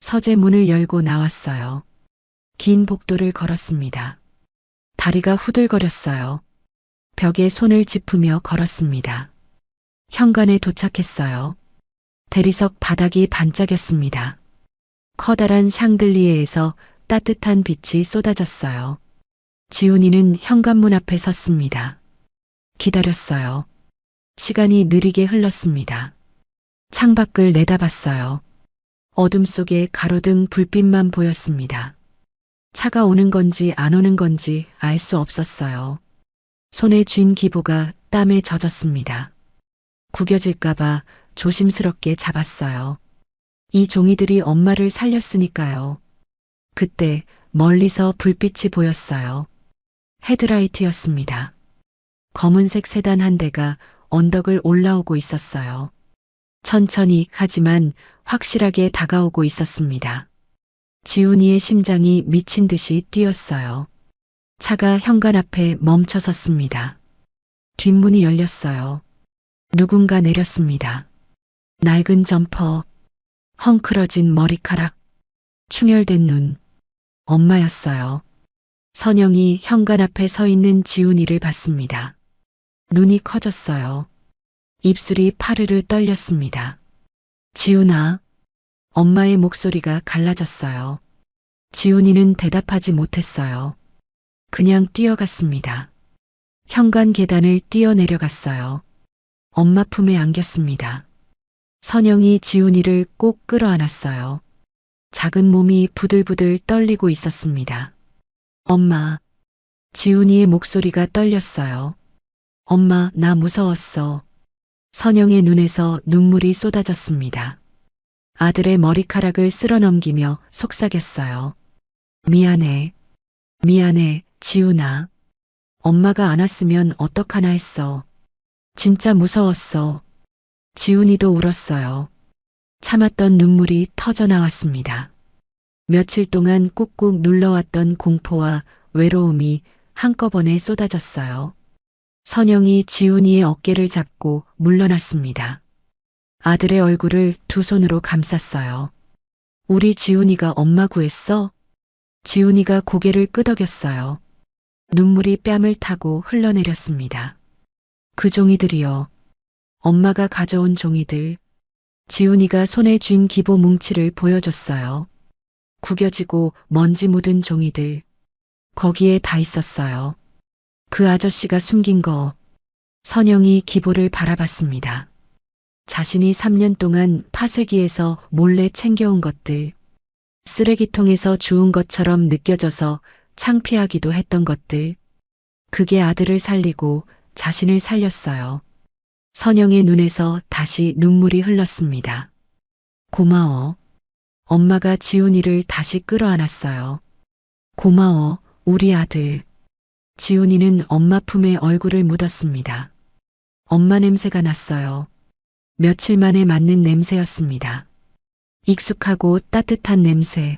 서재 문을 열고 나왔어요. 긴 복도를 걸었습니다. 다리가 후들거렸어요. 벽에 손을 짚으며 걸었습니다. 현관에 도착했어요. 대리석 바닥이 반짝였습니다. 커다란 샹들리에에서 따뜻한 빛이 쏟아졌어요. 지훈이는 현관문 앞에 섰습니다. 기다렸어요. 시간이 느리게 흘렀습니다. 창밖을 내다봤어요. 어둠 속에 가로등 불빛만 보였습니다. 차가 오는 건지 안 오는 건지 알 수 없었어요. 손에 쥔 기보가 땀에 젖었습니다. 구겨질까봐 조심스럽게 잡았어요. 이 종이들이 엄마를 살렸으니까요. 그때 멀리서 불빛이 보였어요. 헤드라이트였습니다. 검은색 세단 한 대가 언덕을 올라오고 있었어요. 천천히 하지만 확실하게 다가오고 있었습니다. 지훈이의 심장이 미친 듯이 뛰었어요. 차가 현관 앞에 멈춰 섰습니다. 뒷문이 열렸어요. 누군가 내렸습니다. 낡은 점퍼, 헝클어진 머리카락, 충혈된 눈. 엄마였어요. 선영이 현관 앞에 서 있는 지훈이를 봤습니다. 눈이 커졌어요. 입술이 파르르 떨렸습니다. 지훈아. 엄마의 목소리가 갈라졌어요. 지훈이는 대답하지 못했어요. 그냥 뛰어갔습니다. 현관 계단을 뛰어내려갔어요. 엄마 품에 안겼습니다. 선영이 지훈이를 꼭 끌어안았어요. 작은 몸이 부들부들 떨리고 있었습니다. 엄마. 지훈이의 목소리가 떨렸어요. 엄마, 나 무서웠어. 선영의 눈에서 눈물이 쏟아졌습니다. 아들의 머리카락을 쓸어넘기며 속삭였어요. 미안해. 미안해, 지훈아. 엄마가 안 왔으면 어떡하나 했어. 진짜 무서웠어. 지훈이도 울었어요. 참았던 눈물이 터져 나왔습니다. 며칠 동안 꾹꾹 눌러왔던 공포와 외로움이 한꺼번에 쏟아졌어요. 선영이 지훈이의 어깨를 잡고 물러났습니다. 아들의 얼굴을 두 손으로 감쌌어요. 우리 지훈이가 엄마 구했어? 지훈이가 고개를 끄덕였어요. 눈물이 뺨을 타고 흘러내렸습니다. 그 종이들이요. 엄마가 가져온 종이들. 지훈이가 손에 쥔 기보 뭉치를 보여줬어요. 구겨지고 먼지 묻은 종이들. 거기에 다 있었어요. 그 아저씨가 숨긴 거. 선영이 기보를 바라봤습니다. 자신이 3년 동안 파쇄기에서 몰래 챙겨온 것들. 쓰레기통에서 주운 것처럼 느껴져서 창피하기도 했던 것들. 그게 아들을 살리고 자신을 살렸어요. 선영의 눈에서 다시 눈물이 흘렀습니다. 고마워. 엄마가 지훈이를 다시 끌어안았어요. 고마워, 우리 아들. 지훈이는 엄마 품에 얼굴을 묻었습니다. 엄마 냄새가 났어요. 며칠 만에 맡는 냄새였습니다. 익숙하고 따뜻한 냄새.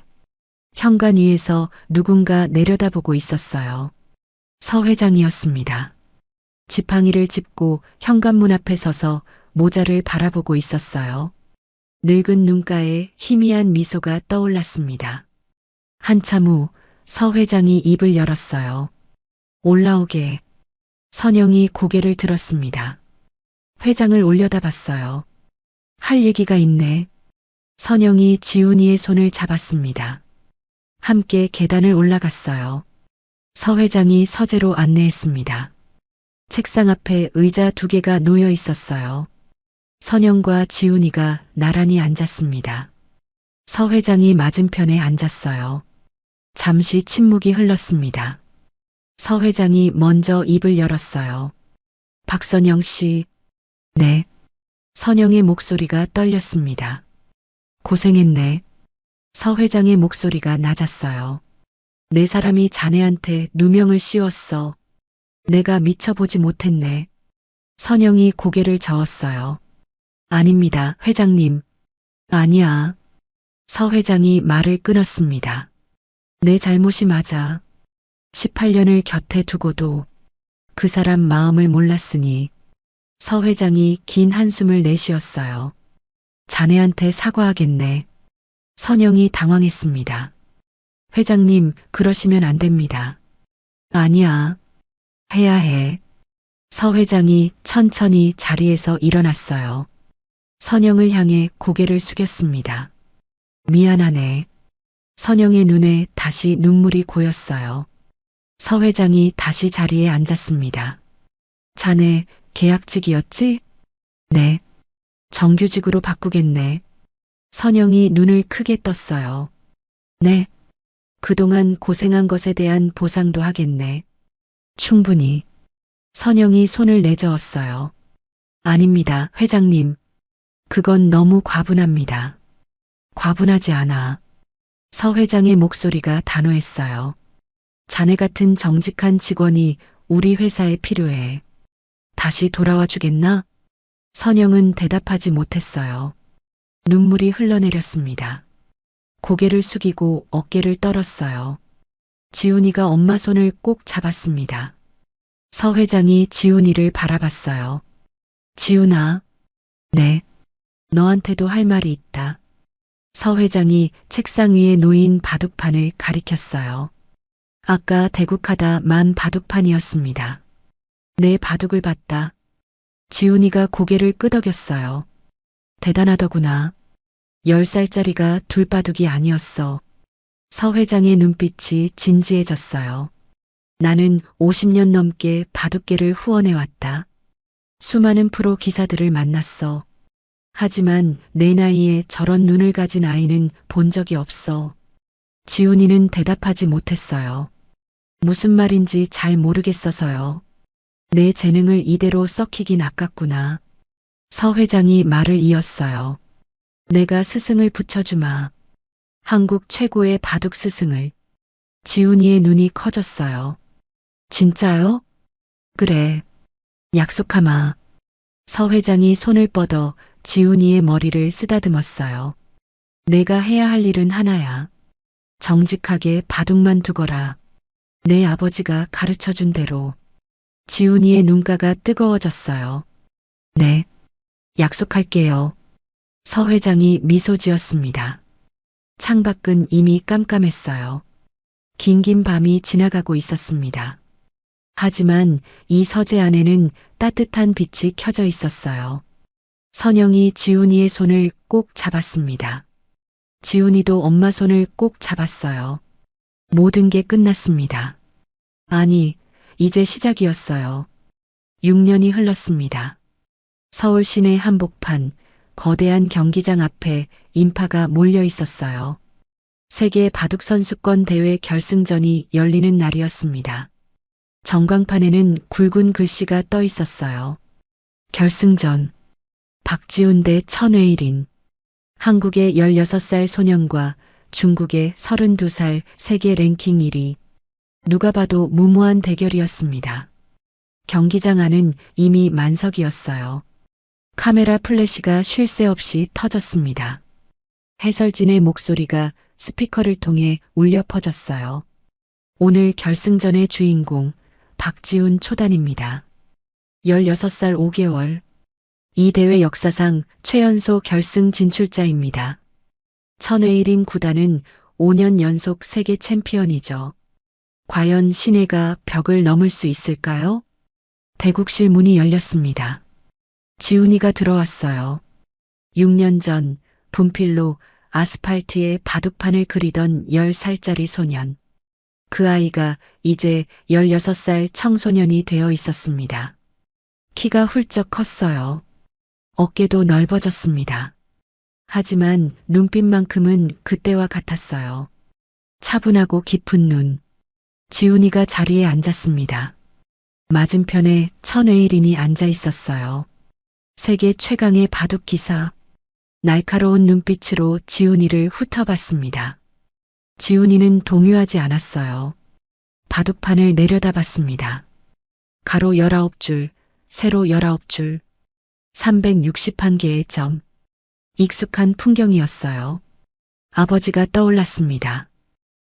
현관 위에서 누군가 내려다보고 있었어요. 서 회장이었습니다. 지팡이를 짚고 현관문 앞에 서서 모자를 바라보고 있었어요. 늙은 눈가에 희미한 미소가 떠올랐습니다. 한참 후 서 회장이 입을 열었어요. 올라오게. 선영이 고개를 들었습니다. 회장을 올려다봤어요. 할 얘기가 있네. 선영이 지훈이의 손을 잡았습니다. 함께 계단을 올라갔어요. 서 회장이 서재로 안내했습니다. 책상 앞에 의자 2개가 놓여 있었어요. 선영과 지훈이가 나란히 앉았습니다. 서 회장이 맞은편에 앉았어요. 잠시 침묵이 흘렀습니다. 서 회장이 먼저 입을 열었어요. 박선영 씨. 네. 선영의 목소리가 떨렸습니다. 고생했네. 서 회장의 목소리가 낮았어요. 내 사람이 자네한테 누명을 씌웠어. 내가 미쳐보지 못했네. 선영이 고개를 저었어요. 아닙니다, 회장님. 아니야. 서 회장이 말을 끊었습니다. 내 잘못이 맞아. 18년을 곁에 두고도 그 사람 마음을 몰랐으니. 서 회장이 긴 한숨을 내쉬었어요. 자네한테 사과하겠네. 선영이 당황했습니다. 회장님, 그러시면 안 됩니다. 아니야. 해야 해. 서 회장이 천천히 자리에서 일어났어요. 선영을 향해 고개를 숙였습니다. 미안하네. 선영의 눈에 다시 눈물이 고였어요. 서 회장이 다시 자리에 앉았습니다. 자네 계약직이었지? 네. 정규직으로 바꾸겠네. 선영이 눈을 크게 떴어요. 네. 그동안 고생한 것에 대한 보상도 하겠네. 충분히. 선영이 손을 내저었어요. 아닙니다, 회장님. 그건 너무 과분합니다. 과분하지 않아. 서 회장의 목소리가 단호했어요. 자네 같은 정직한 직원이 우리 회사에 필요해. 다시 돌아와 주겠나? 선영은 대답하지 못했어요. 눈물이 흘러내렸습니다. 고개를 숙이고 어깨를 떨었어요. 지훈이가 엄마 손을 꼭 잡았습니다. 서 회장이 지훈이를 바라봤어요. 지훈아. 네. 너한테도 할 말이 있다. 서 회장이 책상 위에 놓인 바둑판을 가리켰어요. 아까 대국하다 만 바둑판이었습니다. 내 바둑을 봤다. 지훈이가 고개를 끄덕였어요. 대단하더구나. 10살짜리가 둘바둑이 아니었어. 서 회장의 눈빛이 진지해졌어요. 나는 50년 넘게 바둑계를 후원해왔다. 수많은 프로 기사들을 만났어. 하지만 내 나이에 저런 눈을 가진 아이는 본 적이 없어. 지훈이는 대답하지 못했어요. 무슨 말인지 잘 모르겠어서요. 내 재능을 이대로 썩히긴 아깝구나. 서 회장이 말을 이었어요. 내가 스승을 붙여주마. 한국 최고의 바둑 스승을. 지훈이의 눈이 커졌어요. 진짜요? 그래. 약속하마. 서 회장이 손을 뻗어 지훈이의 머리를 쓰다듬었어요. 내가 해야 할 일은 하나야. 정직하게 바둑만 두거라. 내 아버지가 가르쳐준 대로. 지훈이의 눈가가 뜨거워졌어요. 네. 약속할게요. 서 회장이 미소 지었습니다. 창밖은 이미 깜깜했어요. 긴긴 밤이 지나가고 있었습니다. 하지만 이 서재 안에는 따뜻한 빛이 켜져 있었어요. 선영이 지훈이의 손을 꼭 잡았습니다. 지훈이도 엄마 손을 꼭 잡았어요. 모든 게 끝났습니다. 아니, 이제 시작이었어요. 6년이 흘렀습니다. 서울 시내 한복판, 거대한 경기장 앞에 인파가 몰려 있었어요. 세계 바둑 선수권 대회 결승전이 열리는 날이었습니다. 전광판에는 굵은 글씨가 떠 있었어요. 결승전. 박지훈 대 천외일인. 한국의 16살 소년과 중국의 32살 세계 랭킹 1위. 누가 봐도 무모한 대결이었습니다. 경기장 안은 이미 만석이었어요. 카메라 플래시가 쉴 새 없이 터졌습니다. 해설진의 목소리가 스피커를 통해 울려 퍼졌어요. 오늘 결승전의 주인공 박지훈 초단입니다. 16살 5개월. 이 대회 역사상 최연소 결승 진출자입니다. 천외일인 구단은 5년 연속 세계 챔피언이죠. 과연 신예가 벽을 넘을 수 있을까요? 대국실 문이 열렸습니다. 지훈이가 들어왔어요. 6년 전 분필로 아스팔트에 바둑판을 그리던 10살짜리 소년. 그 아이가 이제 16살 청소년이 되어 있었습니다. 키가 훌쩍 컸어요. 어깨도 넓어졌습니다. 하지만 눈빛만큼은 그때와 같았어요. 차분하고 깊은 눈. 지훈이가 자리에 앉았습니다. 맞은편에 천외일인이 앉아 있었어요. 세계 최강의 바둑 기사. 날카로운 눈빛으로 지훈이를 훑어봤습니다. 지훈이는 동요하지 않았어요. 바둑판을 내려다봤습니다. 가로 19줄, 세로 19줄, 361개의 점. 익숙한 풍경이었어요. 아버지가 떠올랐습니다.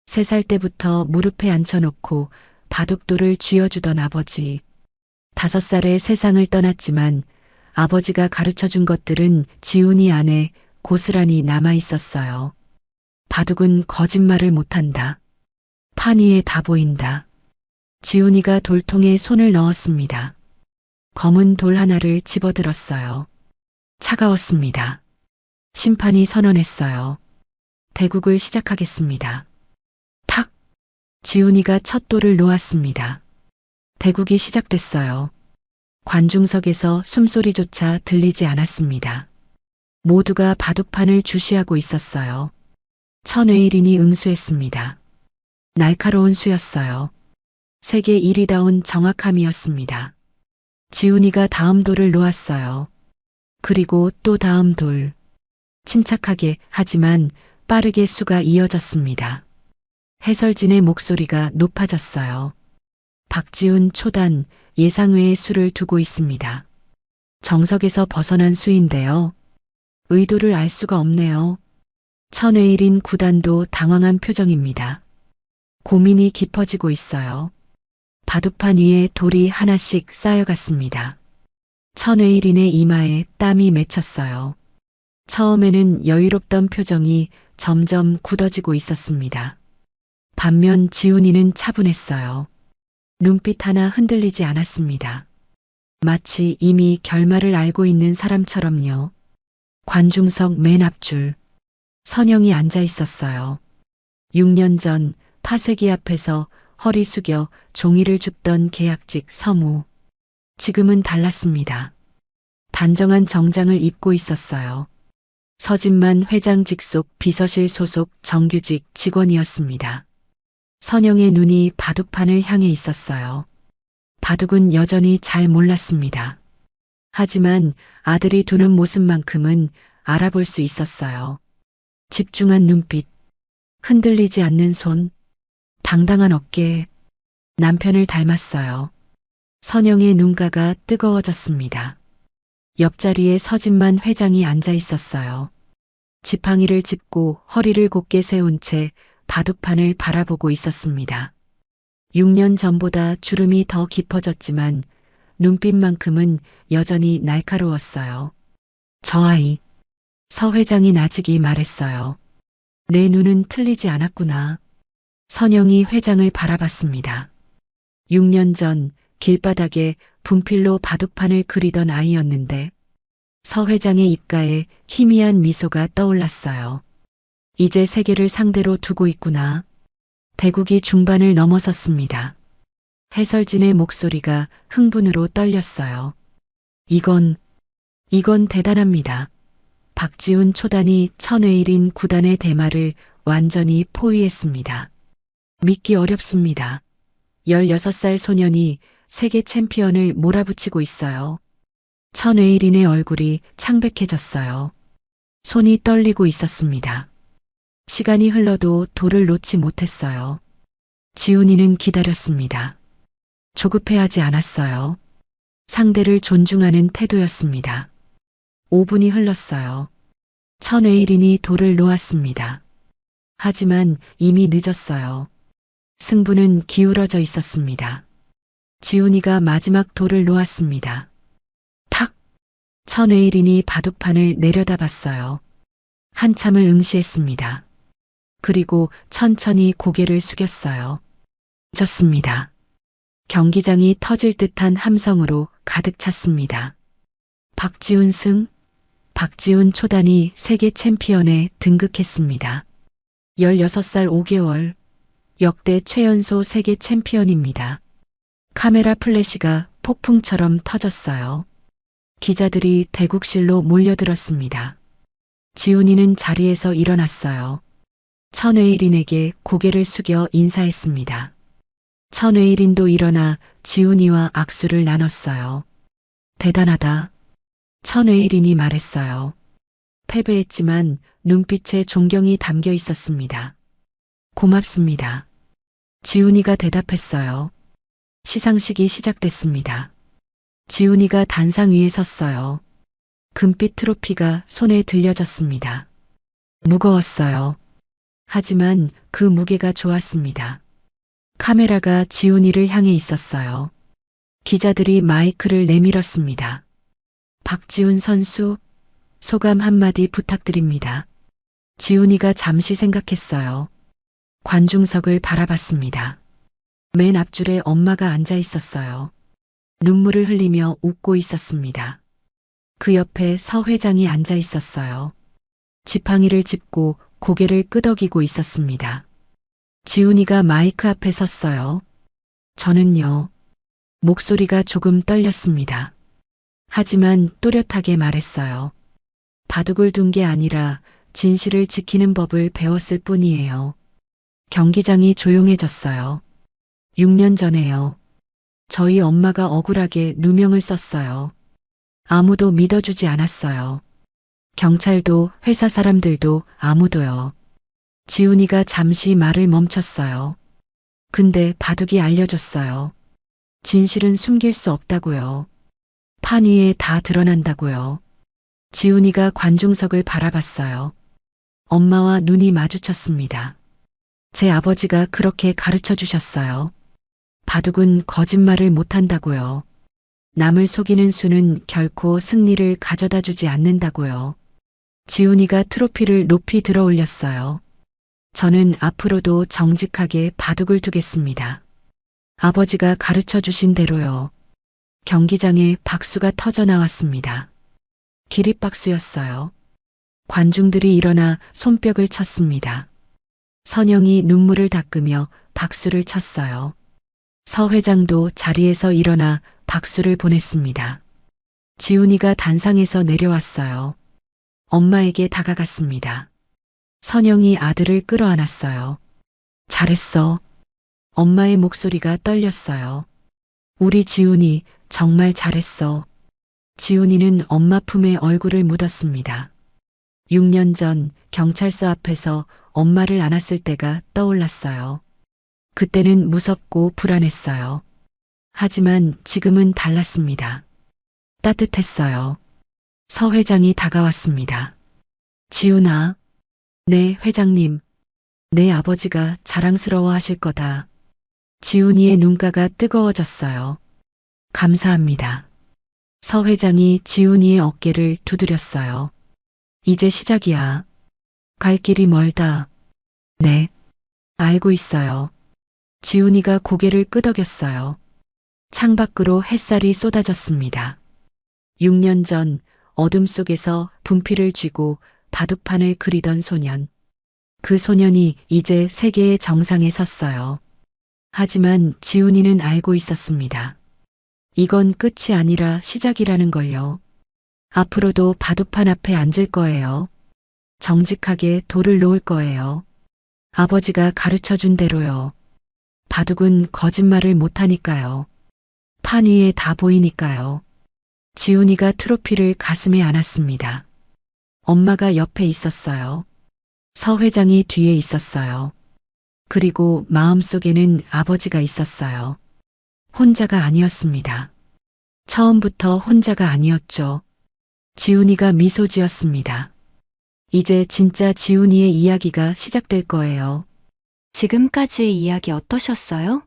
3살 때부터 무릎에 앉혀놓고 바둑돌을 쥐어주던 아버지. 5살에 세상을 떠났지만 아버지가 가르쳐준 것들은 지훈이 안에 고스란히 남아 있었어요. 바둑은 거짓말을 못한다. 판 위에 다 보인다. 지훈이가 돌통에 손을 넣었습니다. 검은 돌 하나를 집어들었어요. 차가웠습니다. 심판이 선언했어요. 대국을 시작하겠습니다. 탁! 지훈이가 첫 돌을 놓았습니다. 대국이 시작됐어요. 관중석에서 숨소리조차 들리지 않았습니다. 모두가 바둑판을 주시하고 있었어요. 천외일인이 응수했습니다. 날카로운 수였어요. 세계 1위다운 정확함이었습니다. 지훈이가 다음 돌을 놓았어요. 그리고 또 다음 돌. 침착하게 하지만 빠르게 수가 이어졌습니다. 해설진의 목소리가 높아졌어요. 박지훈 초단 예상외의 수를 두고 있습니다. 정석에서 벗어난 수인데요. 의도를 알 수가 없네요. 천외일인 구단도 당황한 표정입니다. 고민이 깊어지고 있어요. 바둑판 위에 돌이 하나씩 쌓여갔습니다. 천외일인의 이마에 땀이 맺혔어요. 처음에는 여유롭던 표정이 점점 굳어지고 있었습니다. 반면 지훈이는 차분했어요. 눈빛 하나 흔들리지 않았습니다. 마치 이미 결말을 알고 있는 사람처럼요. 관중석 맨 앞줄. 선영이 앉아 있었어요. 6년 전 파쇄기 앞에서 허리 숙여 종이를 줍던 계약직 서무. 지금은 달랐습니다. 단정한 정장을 입고 있었어요. 서진만 회장 직속 비서실 소속 정규직 직원이었습니다. 선영의 눈이 바둑판을 향해 있었어요. 바둑은 여전히 잘 몰랐습니다. 하지만 아들이 두는 모습만큼은 알아볼 수 있었어요. 집중한 눈빛, 흔들리지 않는 손, 당당한 어깨, 남편을 닮았어요. 선영의 눈가가 뜨거워졌습니다. 옆자리에 서진만 회장이 앉아 있었어요. 지팡이를 짚고 허리를 곧게 세운 채 바둑판을 바라보고 있었습니다. 6년 전보다 주름이 더 깊어졌지만 눈빛만큼은 여전히 날카로웠어요. 저 아이, 서 회장이 나직이 말했어요. 내 눈은 틀리지 않았구나. 선영이 회장을 바라봤습니다. 6년 전 길바닥에 분필로 바둑판을 그리던 아이였는데 서 회장의 입가에 희미한 미소가 떠올랐어요. 이제 세계를 상대로 두고 있구나. 대국이 중반을 넘어섰습니다. 해설진의 목소리가 흥분으로 떨렸어요. 이건 대단합니다. 박지훈 초단이 천회일인 구단의 대마를 완전히 포위했습니다. 믿기 어렵습니다. 16살 소년이 세계 챔피언을 몰아붙이고 있어요. 천회일인의 얼굴이 창백해졌어요. 손이 떨리고 있었습니다. 시간이 흘러도 돌을 놓지 못했어요. 지훈이는 기다렸습니다. 조급해하지 않았어요. 상대를 존중하는 태도였습니다. 5분이 흘렀어요. 천회일인이 돌을 놓았습니다. 하지만 이미 늦었어요. 승부는 기울어져 있었습니다. 지훈이가 마지막 돌을 놓았습니다. 탁! 천회일인이 바둑판을 내려다봤어요. 한참을 응시했습니다. 그리고 천천히 고개를 숙였어요. 졌습니다. 경기장이 터질 듯한 함성으로 가득 찼습니다. 박지훈 승, 박지훈 초단이 세계 챔피언에 등극했습니다. 16살 5개월, 역대 최연소 세계 챔피언입니다. 카메라 플래시가 폭풍처럼 터졌어요. 기자들이 대국실로 몰려들었습니다. 지훈이는 자리에서 일어났어요. 천회일인에게 고개를 숙여 인사했습니다. 천회일인도 일어나 지훈이와 악수를 나눴어요. 대단하다. 천회일인이 말했어요. 패배했지만 눈빛에 존경이 담겨 있었습니다. 고맙습니다. 지훈이가 대답했어요. 시상식이 시작됐습니다. 지훈이가 단상 위에 섰어요. 금빛 트로피가 손에 들려졌습니다. 무거웠어요. 하지만 그 무게가 좋았습니다. 카메라가 지훈이를 향해 있었어요. 기자들이 마이크를 내밀었습니다. 박지훈 선수, 소감 한마디 부탁드립니다. 지훈이가 잠시 생각했어요. 관중석을 바라봤습니다. 맨 앞줄에 엄마가 앉아 있었어요. 눈물을 흘리며 웃고 있었습니다. 그 옆에 서 회장이 앉아 있었어요. 지팡이를 짚고 고개를 끄덕이고 있었습니다. 지훈이가 마이크 앞에 섰어요. 저는요. 목소리가 조금 떨렸습니다. 하지만 또렷하게 말했어요. 바둑을 둔 게 아니라 진실을 지키는 법을 배웠을 뿐이에요. 경기장이 조용해졌어요. 6년 전에요. 저희 엄마가 억울하게 누명을 썼어요. 아무도 믿어주지 않았어요. 경찰도 회사 사람들도 아무도요. 지훈이가 잠시 말을 멈췄어요. 근데 바둑이 알려줬어요. 진실은 숨길 수 없다고요. 판 위에 다 드러난다고요. 지훈이가 관중석을 바라봤어요. 엄마와 눈이 마주쳤습니다. 제 아버지가 그렇게 가르쳐 주셨어요. 바둑은 거짓말을 못한다고요. 남을 속이는 수는 결코 승리를 가져다 주지 않는다고요. 지훈이가 트로피를 높이 들어 올렸어요. 저는 앞으로도 정직하게 바둑을 두겠습니다. 아버지가 가르쳐 주신 대로요. 경기장에 박수가 터져 나왔습니다. 기립박수였어요. 관중들이 일어나 손뼉을 쳤습니다. 선영이 눈물을 닦으며 박수를 쳤어요. 서 회장도 자리에서 일어나 박수를 보냈습니다. 지훈이가 단상에서 내려왔어요. 엄마에게 다가갔습니다. 선영이 아들을 끌어안았어요. 잘했어. 엄마의 목소리가 떨렸어요. 우리 지훈이 정말 잘했어. 지훈이는 엄마 품에 얼굴을 묻었습니다. 6년 전 경찰서 앞에서 엄마를 안았을 때가 떠올랐어요. 그때는 무섭고 불안했어요. 하지만 지금은 달랐습니다. 따뜻했어요. 서 회장이 다가왔습니다. 지훈아. 네, 회장님. 내 아버지가 자랑스러워 하실 거다. 지훈이의 눈가가 뜨거워졌어요. 감사합니다. 서 회장이 지훈이의 어깨를 두드렸어요. 이제 시작이야. 갈 길이 멀다. 네. 알고 있어요. 지훈이가 고개를 끄덕였어요. 창밖으로 햇살이 쏟아졌습니다. 6년 전 어둠 속에서 분필을 쥐고 바둑판을 그리던 소년. 그 소년이 이제 세계의 정상에 섰어요. 하지만 지훈이는 알고 있었습니다. 이건 끝이 아니라 시작이라는 걸요. 앞으로도 바둑판 앞에 앉을 거예요. 정직하게 돌을 놓을 거예요. 아버지가 가르쳐 준 대로요. 바둑은 거짓말을 못하니까요. 판 위에 다 보이니까요. 지훈이가 트로피를 가슴에 안았습니다. 엄마가 옆에 있었어요. 서 회장이 뒤에 있었어요. 그리고 마음속에는 아버지가 있었어요. 혼자가 아니었습니다. 처음부터 혼자가 아니었죠. 지훈이가 미소 지었습니다. 이제 진짜 지훈이의 이야기가 시작될 거예요. 지금까지의 이야기 어떠셨어요?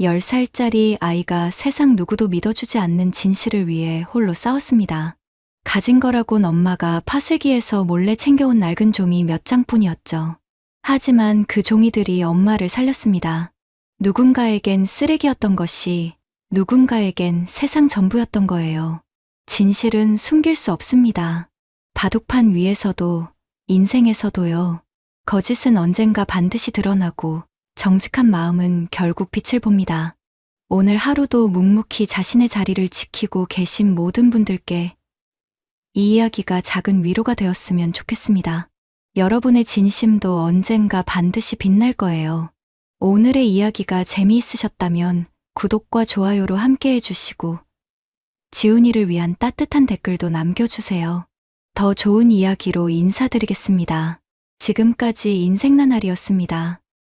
10살짜리 아이가 세상 누구도 믿어주지 않는 진실을 위해 홀로 싸웠습니다. 가진 거라곤 엄마가 파쇄기에서 몰래 챙겨온 낡은 종이 몇 장뿐이었죠. 하지만 그 종이들이 엄마를 살렸습니다. 누군가에겐 쓰레기였던 것이 누군가에겐 세상 전부였던 거예요. 진실은 숨길 수 없습니다. 바둑판 위에서도 인생에서도요. 거짓은 언젠가 반드시 드러나고 정직한 마음은 결국 빛을 봅니다. 오늘 하루도 묵묵히 자신의 자리를 지키고 계신 모든 분들께 이 이야기가 작은 위로가 되었으면 좋겠습니다. 여러분의 진심도 언젠가 반드시 빛날 거예요. 오늘의 이야기가 재미있으셨다면 구독과 좋아요로 함께 해주시고 지훈이를 위한 따뜻한 댓글도 남겨주세요. 더 좋은 이야기로 인사드리겠습니다. 지금까지 인생나날이었습니다.